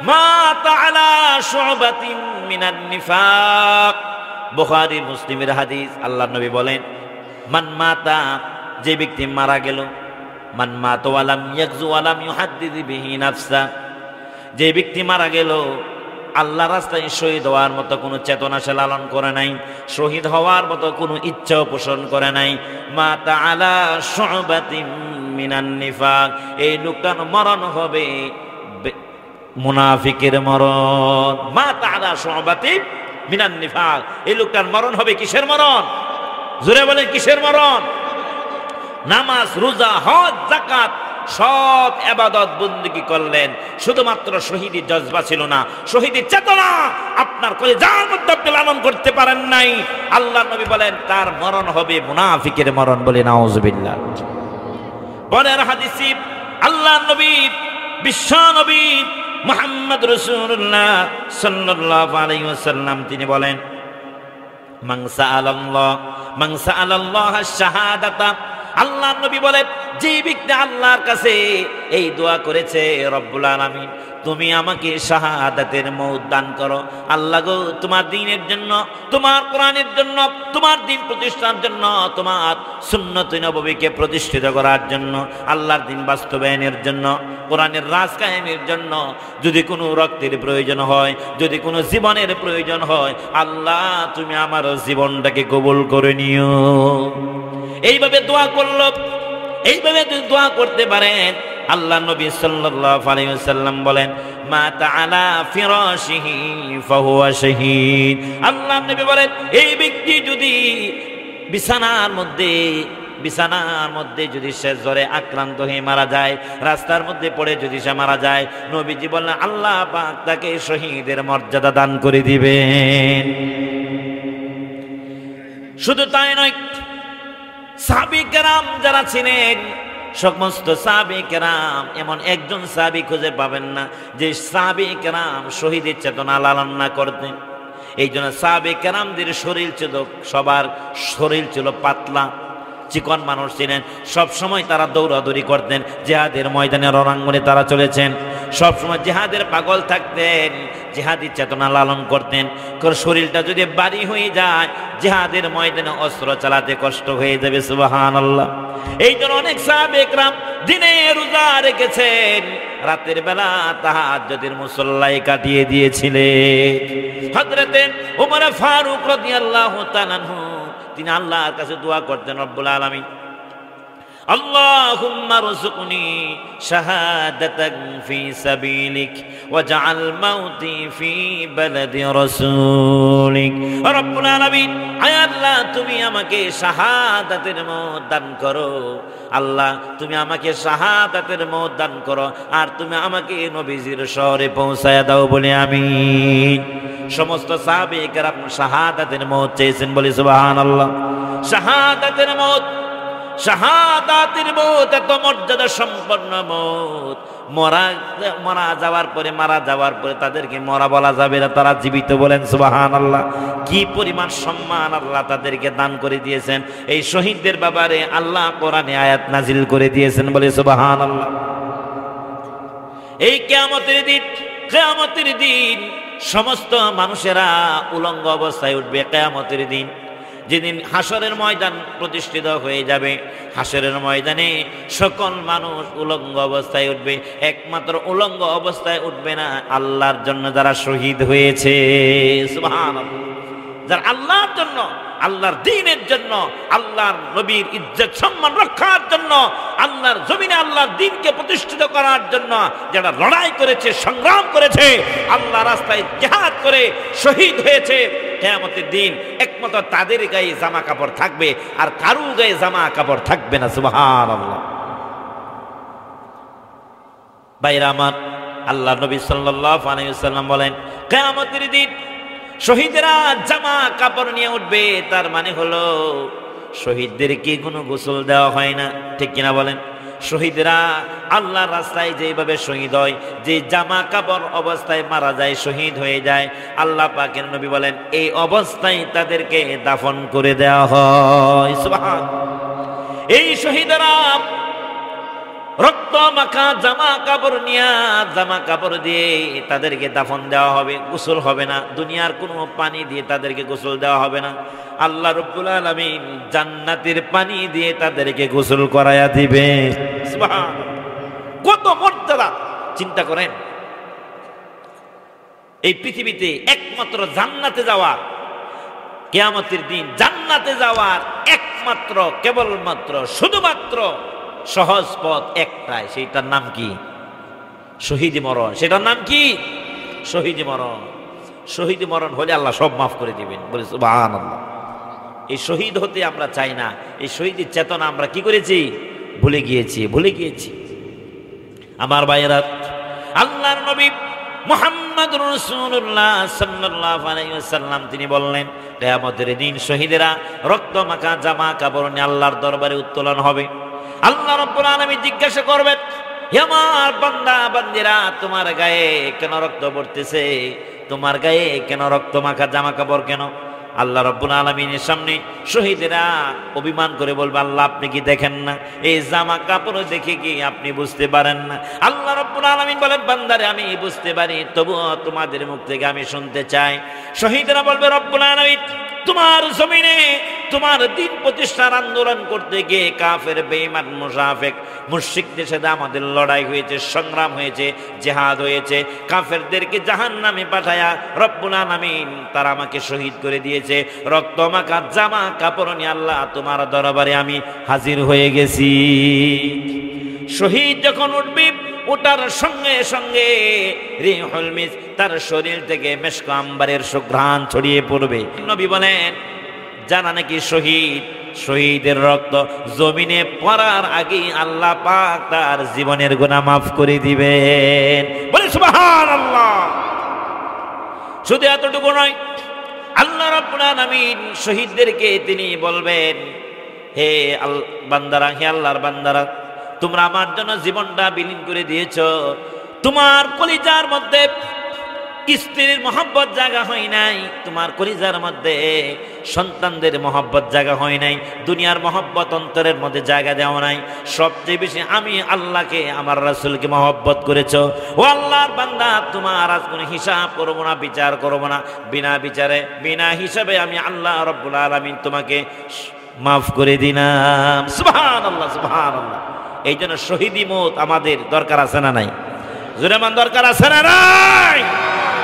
মাতা আলা শুবাতিন মিনান নিফাক। বুখারী মুসলিমের হাদিস। আল্লাহর নবী বলেন, মান মাতা, যে ব্যক্তি মারা গেল, মান মাতা ওয়া লাম ইয়াগজু ওয়া লাম ইউহাদ্দিস বিহি নাফসা, যে ব্যক্তি মারা গেল আল্লাহ রাস্তায় শহীদ হওয়ার মতো কোনো চেতনা সে লালন করে নাই, শহীদ হওয়ার মতো কোনো ইচ্ছাও পোষণ করে নাই, মাতা আলা শুবাতিন মিনান নিফাক, এই লোকটার মরণ হবে মুনাফিকের মরণ। মাতা আলা শুবাতিন মিনান নিফাক, এই লোকটার মরণ হবে কিসের মরণ? জোরে বলেন কিসের মরণ? নামাজ, রোজা, হজ, যাকাত সব ইবাদত বন্দেগী করলেন, শুধুমাত্র শহীদি জজবা ছিল না, শহীদি চেতনা আপনার কলিজার মধ্যে আপনি লালন করতে পারেন নাই। আল্লাহ নবী বলেন তার মরণ হবে মুনাফিকের মরণ। বলে নাউজুবিল্লাহ। পরের হাদিসে আল্লাহ নবী, বিশ্ব নবী মুহাম্মদ রাসূলুল্লাহ সাল্লাল্লাহু আলাইহি ওয়াসাল্লাম তিনি বলেন, মান সাআলাল্লাহ আশ-শাহাদাতা, আল্লাহ নবী বলেন যে ব্যক্তি আল্লাহর কাছে এই দোয়া করেছে, রব্বুল আলামিন তুমি আমাকে শাহাদাতের মওত দান করো। আল্লাহ গো, তোমার দ্বীনের জন্য, তোমার কোরআনের জন্য, তোমার দ্বীন প্রতিষ্ঠার জন্য, তোমার সুন্নত-ই নববীকে প্রতিষ্ঠিত করার জন্য, আল্লাহর দ্বীন বাস্তবায়নের জন্য, কোরআনের রাজ কায়েমের জন্য যদি কোনো রক্তের প্রয়োজন হয়, যদি কোনো জীবনের প্রয়োজন হয়, আল্লাহ তুমি আমার জীবনটাকে কবুল করে নিও। এইভাবে দোয়া করলো। এইভাবে যদি দোয়া করতে পারেন, আল্লাহ নবী সাল্লাল্লাহু আলাইহি ওয়াসাল্লাম বলেন, মাতা আলা ফিরাশিহি ফাহুয়া শাহীদ। আল্লাহ নবী বলেন এই ব্যক্তি যদি বিছানার মধ্যে যদি সে জ্বরে আক্রান্ত হয়ে মারা যায়, রাস্তার মধ্যে পড়ে যদি সে মারা যায়, নবীজি বললেন আল্লাহ পাক তাকে শহীদের মর্যাদা দান করে দিবেন। শুধু তাই নয়, সাহাবী কেরাম যারা ছিলেন, সমস্ত সাহাবী কেরাম এমন একজন সাহাবী খুঁজে পাবেন না যে সাহাবী কেরাম শহীদের চেতনা লালন না করতেন। এই জন্য সাহাবী কেরামদের শরীর ছিল, সবার শরীর ছিল পাতলা, চিকন মানুষ ছিলেন। সব সময় তারা দৌড়াদৌড়ি করতেন, জিহাদের ময়দানে রণাঙ্গনে তারা চলেছেন, সবসময় জিহাদের পাগল থাকতেন, জিহাদি চেতনা লালন করতেন। শরীরটা যদি ভারী হয়ে যায়, জিহাদের ময়দানে অস্ত্র চালাতে কষ্ট হয়ে যাবে। সুবহানাল্লাহ। এই জন্য অনেক সাহাবা একরাম দিনে রোজা রেখেছেন, রাতের বেলা তাহাজ্জুদের মুসল্লায় কাটিয়ে দিয়েছিলেন। হযরতে ওমর ফারুক রাদিয়াল্লাহু তাআলা আনহু তিনি আল্লাহর কাছে দোয়া করতেন, রব্বুল আলামিন اللهم ارزقني شهادة في سبيلك واجعل موتي في بلد رسولك رب العالمين আয় আল্লাহ তুমি আমাকে শাহাদাতের মওত দান করো আল্লাহ তুমি আমাকে শাহাদাতের মওত দান করো আর তুমি আমাকে নবীজির শহরে পৌঁছায়া দাও বলে আমিন সমস্ত সাহাবে কেরাম শাহাদাতের মওত চেয়েছেন বলে সুবহানাল্লাহ শাহাদাতের মওত শাহাদাতের মওত এত মর্যাদা সম্পন্ন মওত মারা যাওয়ার পরে তাদেরকে মরা বলা যাবে না তারা জীবিত বলেন সুবহানাল্লাহ কি পরিমাণ সম্মান আল্লাহ তাদেরকে দান করে দিয়েছেন এই শহীদদের ব্যাপারে আল্লাহ কোরআনে আয়াত নাজিল করে দিয়েছেন বলে সুবহানাল্লাহ এই কিয়ামতের দিন সমস্ত মানুষেরা উলঙ্গ অবস্থায় উঠবে কিয়ামতের দিন যেদিন হাসরের ময়দান প্রতিষ্ঠিত হয়ে যাবে হাসরের ময়দানে সকল মানুষ উলঙ্গ অবস্থায় উঠবে একমাত্র উলঙ্গ অবস্থায় উঠবে না আল্লাহর জন্য যারা শহীদ হয়েছে সুবহানাল্লাহ যারা আল্লাহর জন্য আল্লাহর দ্বীনের জন্য আল্লাহর নবীর ইজ্জত সম্মান রক্ষার জন্য আল্লাহর জমিনে আল্লাহর দ্বীনকে প্রতিষ্ঠিত করার জন্য যারা লড়াই করেছে সংগ্রাম করেছে আল্লাহর রাস্তায় জিহাদ করে শহীদ হয়েছে কিয়ামতের দিন একমাত্র তাদের গায়ে জামা কাপড় থাকবে আর কারো গায়ে জামা কাপড় থাকবে না সুবহানাল্লাহ ভাইরা আমার আল্লাহর নবী সাল্লাল্লাহু আলাইহি ওয়াসাল্লাম বলেন কিয়ামতের দিন শহীদেরা জামা কাপড় নিয়ে উঠবে তার মানে হলো শহীদদেরকে কোনো গোসল দেওয়া হয় না ঠিক কিনা বলেন শহীদরা আল্লাহর রাস্তায় যেভাবে শহীদ হয় যে জামা কাপড় অবস্থায় মারা যায় শহীদ হয়ে যায় আল্লাহ পাকের নবী বলেন এই অবস্থায় তাদেরকে দাফন করে দেওয়া হয় সুবহানাল্লাহ এই শহীদরা রক্ত মাখা জামা কাপড় দিয়ে তাদেরকে দাফন দেওয়া হবে গোসল হবে না দুনিয়ার কোনো পানি দিয়ে তাদেরকে গোসল দেওয়া হবে না আল্লাহ রাব্বুল আলামিন জান্নাতের পানি দিয়ে তাদেরকে গোসল করায়া দিবে সুবহানাল্লাহ কত মর্যাদা চিন্তা করেন এই পৃথিবীতে একমাত্র জান্নাতে যাওয়ার কিয়ামতের দিন জান্নাতে যাওয়ার একমাত্র কেবলমাত্র শুধুমাত্র সহজ পথ একটাই সেইটার নাম কি শহীদ মরণ সেটার নাম কি শহীদ মরণ হলে আল্লাহ সব মাফ করে দিবেন বলে সুবহানাল্লাহ এই শহীদ হতে আমরা চাই না এই শহীদের চেতনা আমরা কি করেছি ভুলে গিয়েছি আমার ভাইয়েরা আল্লাহর নবী মুহাম্মদুর রাসূলুল্লাহ সাল্লাল্লাহু আলাইহি ওয়াসাল্লাম তিনি বললেন কিয়ামতের দিন শহীদেরা রক্ত মাখা জামা কাপড় নিয়ে আল্লাহর দরবারে উত্তোলন হবে আল্লাহ রাব্বুল আলামিন জিজ্ঞাসা করবেন হে আমার বান্দা বান্দিরা তোমার গায়ে কেন রক্ত পড়তেছে তোমার গায়ে কেন রক্ত মাখা জামা কাপড় কেন আল্লাহ রাব্বুল আলামিনের সামনে শহীদেরা অভিমান করে বলবে আল্লাহ আপনি কি দেখেন না এই জামা কাপড় দেখে কি আপনি বুঝতে পারেন না আল্লাহ রাব্বুল আলামিন বলেন বান্দারে আমি বুঝতে পারি তবুও তোমাদের মুখ থেকে আমি শুনতে চাই শহীদেরা বলবে রব্বুল আলামিন তোমার জমিনে তোমার দিন প্রতিষ্ঠার আন্দোলন করতে গিয়ে কাফের বেঈমান মুনাফিক মুশরিকদের সাথে আমাদের লড়াই হয়েছে সংগ্রাম হয়েছে জিহাদ হয়েছে কাফেরদেরকে জাহান্নামে পাঠায়া রব্বুল আলামিন তারা আমাকে শহীদ করে দিয়েছে রক্ত মাখা জামা কাপড় নিয়ে আল্লাহ তোমার দরবারে আমি হাজির হয়ে গেছি শহীদ যখন উঠবি ওটার সঙ্গে সঙ্গে রিহুল মিস তার শরীর থেকে মেশক আম্বারের সুঘ্রাণ ছড়িয়ে পড়বে নবী বলেন জানা নাকি শহীদের রক্ত জমিনে পড়ার আগে আল্লাহ পাক তার জীবনের গুনাহ মাফ করে দিবেন বলে সুবহানাল্লাহ শুধু এতটুকু নয় আল্লাহ রাব্বুল আলামিন শহীদদেরকে তিনি বলবেন হে বান্দারা হে আল্লাহর বান্দারা তোমরা আমার জন্য জীবনটা বিলীন করে দিয়েছো তোমার কলিজার মধ্যে স্ত্রীর মহব্বত জায়গা হয় নাই তোমার কলিজার মধ্যে সন্তানদের মহব্বত জায়গা হয় নাই দুনিয়ার মহব্বত অন্তরের মধ্যে জায়গা দেওয়া নাই সবচেয়ে বেশি আমি আল্লাহকে আমার রাসূলকে মহব্বত করেছো ও আল্লাহর বান্দা তোমার আজ কোনো হিসাব করবো না বিচার করবো না বিনা হিসাবে আমি আল্লাহ রাব্বুল আলামিন তোমাকে মাফ করে দিলাম সুবহানাল্লাহ সুবহানাল্লাহ এই জন্য শহীদি মওত আমাদের দরকার আছে না নাই জোরে মান দরকার আছে না নাই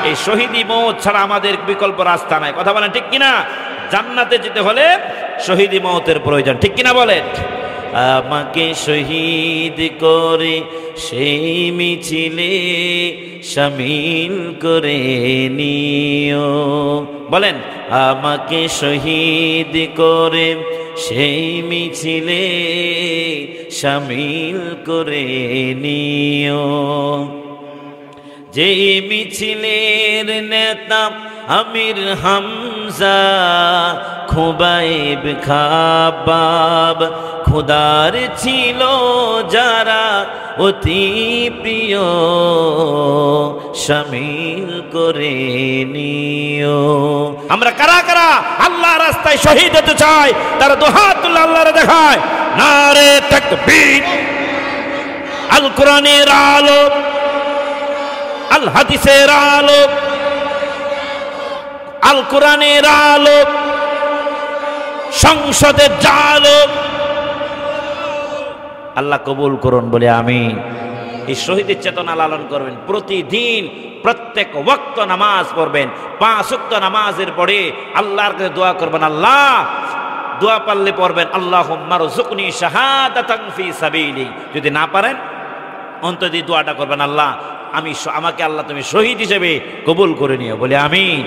এই শহীদি মওত ছাড়া আমাদের বিকল্প রাস্তা নাই কথা বলেন ঠিক কিনা জান্নাতে যেতে হলে শহীদি মওতের প্রয়োজন ঠিক কিনা বলেন আমাকে শহীদ করে সেই মিছিলে শামিল করে নিও। বলেন, আমাকে শহীদ করে সেই মিছিলে শামিল করে নিও। যেই মিছিলের নেতা আমির হামজা, খুবাইব খাবাব খুদার ছিল যারা অতি প্রিয়, শামিল করে নিও। আমরা কারা কারা আল্লাহ রাস্তায় শহীদ হতে চাই, তারা দুহাত তুলে আল্লাহরে দেখায় নারে তাকবীর। আল কোরআনের আলো, আল হাদিসের আলো, আল কোরআনের আলো, সংসদের জালো আল্লাহ কবুল করুন বলে আমিন। এই শহীদের চেতনা লালন করবেন। প্রতিদিন প্রত্যেক ওয়াক্ত নামাজ পড়বেন। 5 ওয়াক্ত নামাজের পরে আল্লাহর কাছে দোয়া করবেন। আল্লাহ দোয়া পারলে পড়বেন আল্লাহুম্মা রযুকনি শাহাদাতান ফি সাবিলি। যদি না পারেন অন্তত এই দোয়াটা করবেন, আল্লাহ আমাকে আল্লাহ তুমি শহীদ হিসেবে কবুল করে নিও বলে আমিন।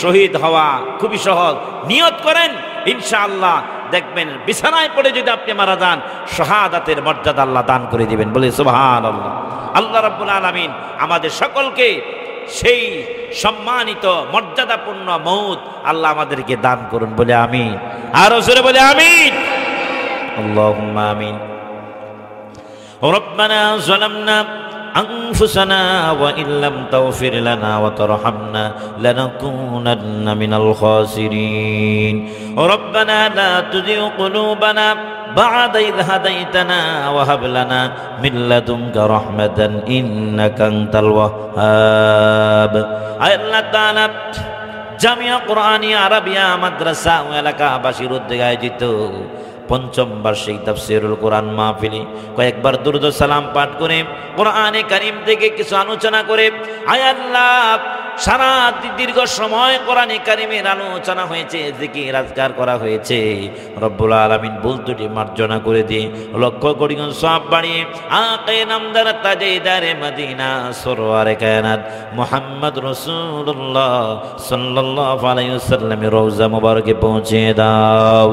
শহীদ হওয়া খুবই সহজ। নিয়ত করেন, ইনশাআল্লাহ দেখবেন বিছানায় পড়ে যদি আপনি মারা যান, শাহাদাতের মর্যাদা আল্লাহ দান করে দিবেন বলে সুবহানাল্লাহ। আল্লাহ রাব্বুল আলামিন আমাদের সকলকে সেই সম্মানিত মর্যাদাপূর্ণ মউত আল্লাহ আমাদেরকে দান করুন বলে আমিন। আরো জোরে বলে আমিন। আল্লাহুম্মা আমিন। রব্বানা যালামনা أنفسنا وإن لم تغفر لنا وترحمنا لنكونن من الخاسرين ربنا لا تزغ قلوبنا بعد إذ هديتنا وهب لنا من لدنك رحمة إنك أنت الوهاب আল্লাহ তাআলা জামিয়া কুরআনিয়া আরাবিয়া মাদ্রাসা ও এলাকাবাসীর উদ্যোগে আয়োজিত ৫ম বার্ষিক তাফসীরুল কোরআন মাহফিলে কয়েকবার দুরূদ ও সালাম পাঠ করে কোরআনে কারীম থেকে কিছু আলোচনা করে আয় আল্লাহ সারা দীর্ঘ সময় কোরআনে কারীমের আলোচনা হয়েছে, জিকির আজকার করা হয়েছে। রব্বুল আলামিন ভুল ত্রুটি মার্জনা করে দিয়ে লক্ষ কোটি গুণ সওয়াব বাড়িয়ে আকে নামদার তাজেদারে মদিনা সরওয়ারে কায়নাত মুহাম্মদ রাসূলুল্লাহ সাল্লাল্লাহু আলাইহি ওয়াসাল্লামের রওজা মুবারকে পৌঁছে দাও।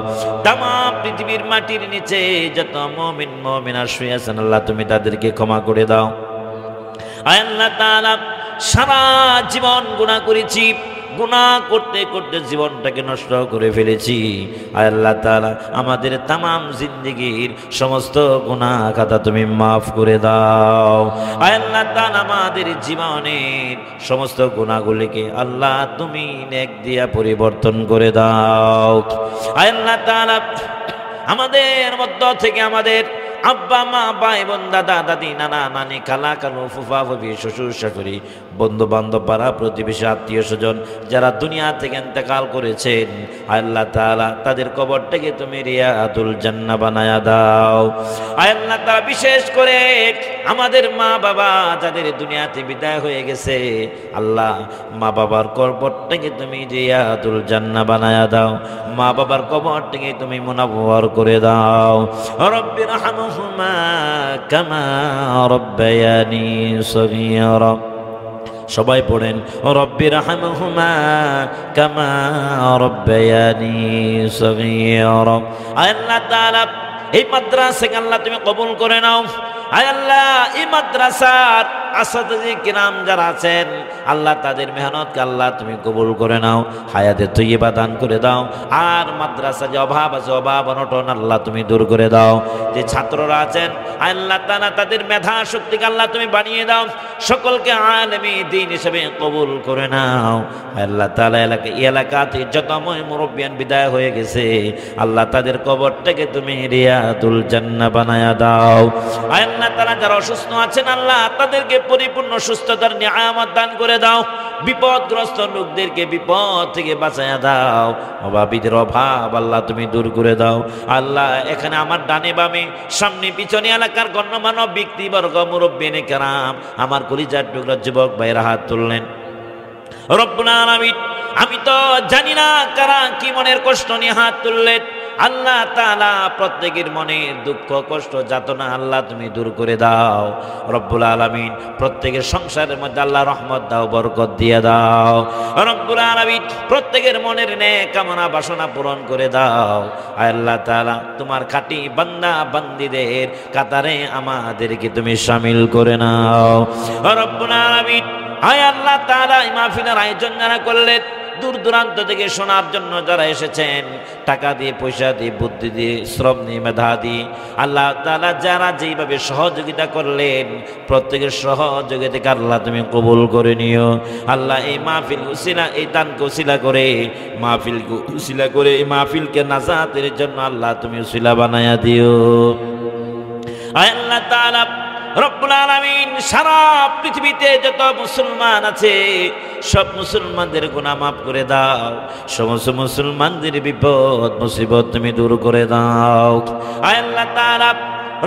তামাম পৃথিবীর মাটির নিচে যত মুমিন মুমিনা শুয়ে আছেন আল্লাহ তুমি তাদেরকে ক্ষমা করে দাও। আয় আল্লাহ তাআলা সারা জীবন গুনাহ করেছি, গুনাহ করতে করতে জীবনটাকে নষ্ট করে ফেলেছি। আয় আল্লাহ তাআলা আমাদের তামাম জিন্দেগীর সমস্ত গুনাহ খাতা তুমি মাফ করে দাও। আয় আল্লাহ তাআলা আমাদের জীবনের সমস্ত গুনাহগুলিকে আল্লাহ তুমি নেক দিয়া পরিবর্তন করে দাও। আয় আল্লাহ তাআলা আমাদের মধ্য থেকে আমাদের আব্বা মা ভাই বোন দাদা দাদি নানা নানি খালা খালু ফুফা ফুফি শ্বশুর শাশুড়ি বন্ধু বান্ধব পাড়া প্রতিবেশী আত্মীয় স্বজন যারা দুনিয়া থেকে ইন্তেকাল করেছেন আল্লাহ তাআলা তাদের কবরটাকে তুমি রিয়াদুল জান্নাহ বানায়া দাও। আল্লাহ তাআলা বিশেষ করে আমাদের মা বাবা যাদের দুনিয়াতে বিদায় হয়ে গেছে আল্লাহ মা বাবার কবরটাকে তুমি রিয়াদুল জান্নাহ বানায়া দাও। মা বাবার কবরটাকে তুমি মুনাওয়ার করে দাও। রব্বির রহমহুমা কামা রব্বায়ানি সগীরা। সবাই পড়েন রব্বির রহমহুমা কামা রব্বায়ানি সগীরা। আল্লাহ তাআলা এই মাদ্রাসাকে আল্লাহ তুমি কবুল করে নাও। আয় আল্লাহ এই মাদ্রাসার আসাতিজে কিরাম যারা আছেন আল্লাহ তাদের মেহনতকে আল্লাহ তুমি কবুল করে নাও, হায়াতে তৈয়বা দান করে দাও। আর মাদ্রাসা যে অভাব আছে অভাব অনটন আল্লাহ তুমি দূর করে দাও। যে ছাত্ররা আছেন আল্লাহ তাআলা তাদের মেধা শক্তিকে আল্লাহ তুমি বানিয়ে দাও, সকলকে আলেমী দ্বীন হিসেবে কবুল করে নাও। আল্লাহ তাআলা এলাকাতে যত মুরব্বিয়ান বিদায় হয়ে গেছে আল্লাহ তাদের কবরটাকে তুমি রিয়াদুল জান্নাহ বানায়া দাও। আল্লাহ তাআলা যারা অসুস্থ আছেন আল্লাহ তাদেরকে পরিপূর্ণ সুস্থতার নিয়ামত দান করে দাও। বিপদগ্রস্ত লোকদেরকে বিপদ থেকে বাঁচায়া দাও। অভাবীদের অভাব আল্লাহ তুমি দূর করে দাও। আল্লাহ এখানে আমার ডানে বামে সামনে পিছনে এলাকার গণ্যমান্য ব্যক্তিবর্গ মুরব্বিয়ানে কেরাম আমার কলিজার টুকরা যুবক ভাইয়েরা হাত তুললেন। রব্বুল আলামিন আমি তো জানি না কারা কি মনের কষ্ট নিয়ে হাত তুললেন। আল্লাহ তাআলা প্রত্যেকের মনের দুঃখ কষ্ট যাতনা আল্লাহ তুমি দূর করে দাও রব্বুল আলামিন। প্রত্যেকের সংসারের মধ্যে আল্লাহ রহমত দাও, বরকত দিয়ে দাও রব্বুল আলামিন। প্রত্যেকের মনের নেক কামনা বাসনা পূরণ করে দাও আয় আল্লাহ তাআলা। তোমার খাঁটি বান্দা বান্দীদের কাতারে আমাদেরকে তুমি শামিল করে নাও রব্বুল আলামিন। আয় আল্লাহ তাআলা, এই মাহফিলের আয়োজন যারা করলেন, দূর দূরান্ত থেকে শোনার জন্য যারা এসেছেন, টাকা দিয়ে পয়সা দিয়ে বুদ্ধি দিয়ে শ্রম দিয়ে মেধা দিয়ে আল্লাহ তাআলা যারা যেইভাবে সহযোগিতা করলেন, প্রত্যেকের সহযোগিতাকে আল্লাহ তুমি কবুল করে নিও আল্লাহ। এই মাহফিল উসিলা, এই দানকে উসিলা করে, মাহফিলকে উসিলা করে এই মাহফিলকে নাজাতের জন্য আল্লাহ তুমি উসিলা বানায়া দিও আয় আল্লাহ তাআলা রব্বুল আলামিন। সারা পৃথিবীতে যত মুসলমান আছে সব মুসলমানদের গুনাহ মাফ করে দাও, সমস্ত মুসলমানদের বিপদ মুসিবত তুমি দূর করে দাও আয় আল্লাহ তাআলা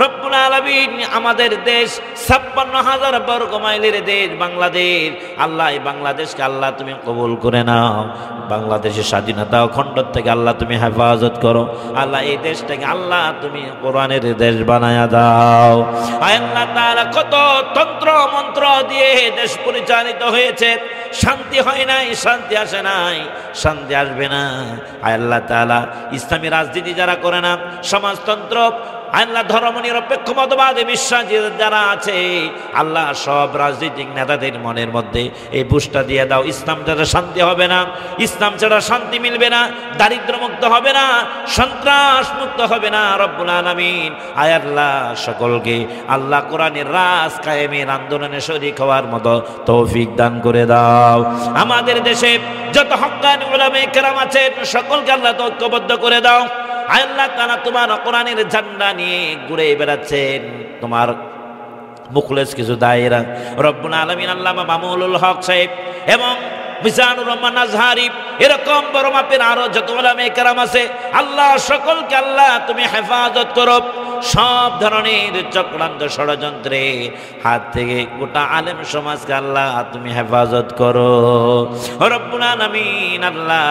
রব্বুল আলামিন। আমাদের দেশ ৫৬,০০০ বর্গ মাইলের দেশ বাংলাদেশ, আল্লাহ এই বাংলাদেশকে আল্লাহ তুমি কবুল করে নাও। বাংলাদেশের স্বাধীনতা অখণ্ডতা থেকে আল্লাহ তুমি হেফাজত করো আল্লাহ। এই দেশটাকে আল্লাহ তুমি কোরআনের দেশ বানায়া দাও আয় আল্লাহ তাআলা। কত তন্ত্র মন্ত্র দিয়ে দেশ পরিচালিত হয়েছে, শান্তি হয় নাই, শান্তি আসে নাই, শান্তি আসবে না আয় আল্লাহ তাআলা। ইসলামী রাজনীতি যারা করে না, সমাজতন্ত্র আল্লাহ ধর্মনিরপেক্ষ মতবাদে বিশ্বাস যারা আছে আল্লাহ, সব রাজনৈতিক নেতাদের মনের মধ্যে এই বুঝটা দিয়ে দাও, ইসলাম ছাড়া শান্তি হবে না, ইসলাম ছাড়া শান্তি মিলবে না, দারিদ্র মুক্ত হবে না, সন্ত্রাস মুক্ত হবে না রব্বুল আলামিন। আয় আল্লাহ সকলকে আল্লাহ কোরআনের রাজ কায়েমের আন্দোলনে শরীক হওয়ার মতো তৌফিক দান করে দাও। আমাদের দেশে যত হক্কানি উলামায়ে কেরাম আছেন সকলকে আল্লাহ ঐক্যবদ্ধ করে দাও আয় আল্লাহ তাআলা। তোমার কোরআনের ঝান্ডা নিয়ে ঘুরে বেড়াচ্ছেন তোমার মুখলেস কিছু দায়েরা রব্বুল আলামিন। আল্লামা মামুনুল হক সাহেব এবং মিজানুর রহমান আজহারি, এরকম বড় মাপের আরো যত উলামায়ে কেরাম আছে আল্লাহ, সকলকে আল্লাহ তুমি হেফাজত করো সব ধরনের চক্রান্ত ষড়যন্ত্রে হাত থেকে গোটা আলেম সমাজকে আল্লাহ তুমি হেফাজত করো রব্বুল আলামিন। আল্লাহ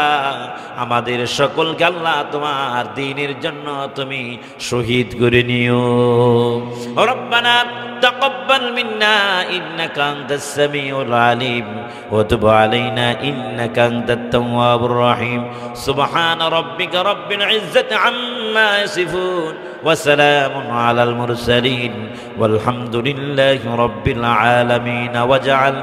আমাদের সকলকে আল্লাহ তোমার দ্বীনের জন্য তুমি শহীদ করে নিও রব্বানা তাকাব্বাল মিন্না ইন্নাকা আনতাস সামিউল আলিম ওয়া তুব আলাইনা ইন্নাকা আনতাত তাওয়াবুর রহিম। সুবহান রাব্বিকা রাব্বিল ইজ্জাতি আম্মা ইয়াসিফুন ওয়া সালামুন আলাল মুরসালিন ওয়ালহামদুলিল্লাহি রাব্বিল আলামিন। ওয়াজআল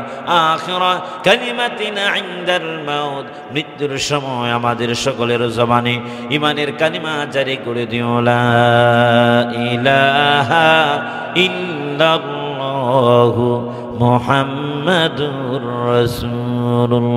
আখিরা কালিমাতিনা ইনদাল মাউত, মৃত্যুর সময় আমাদের সকলের জবানে ঈমানের কালিমা জারি করে দিও লা ইলাহা ইল্লাল্লাহু মুহাম্মাদুর রাসূলুল্লাহ।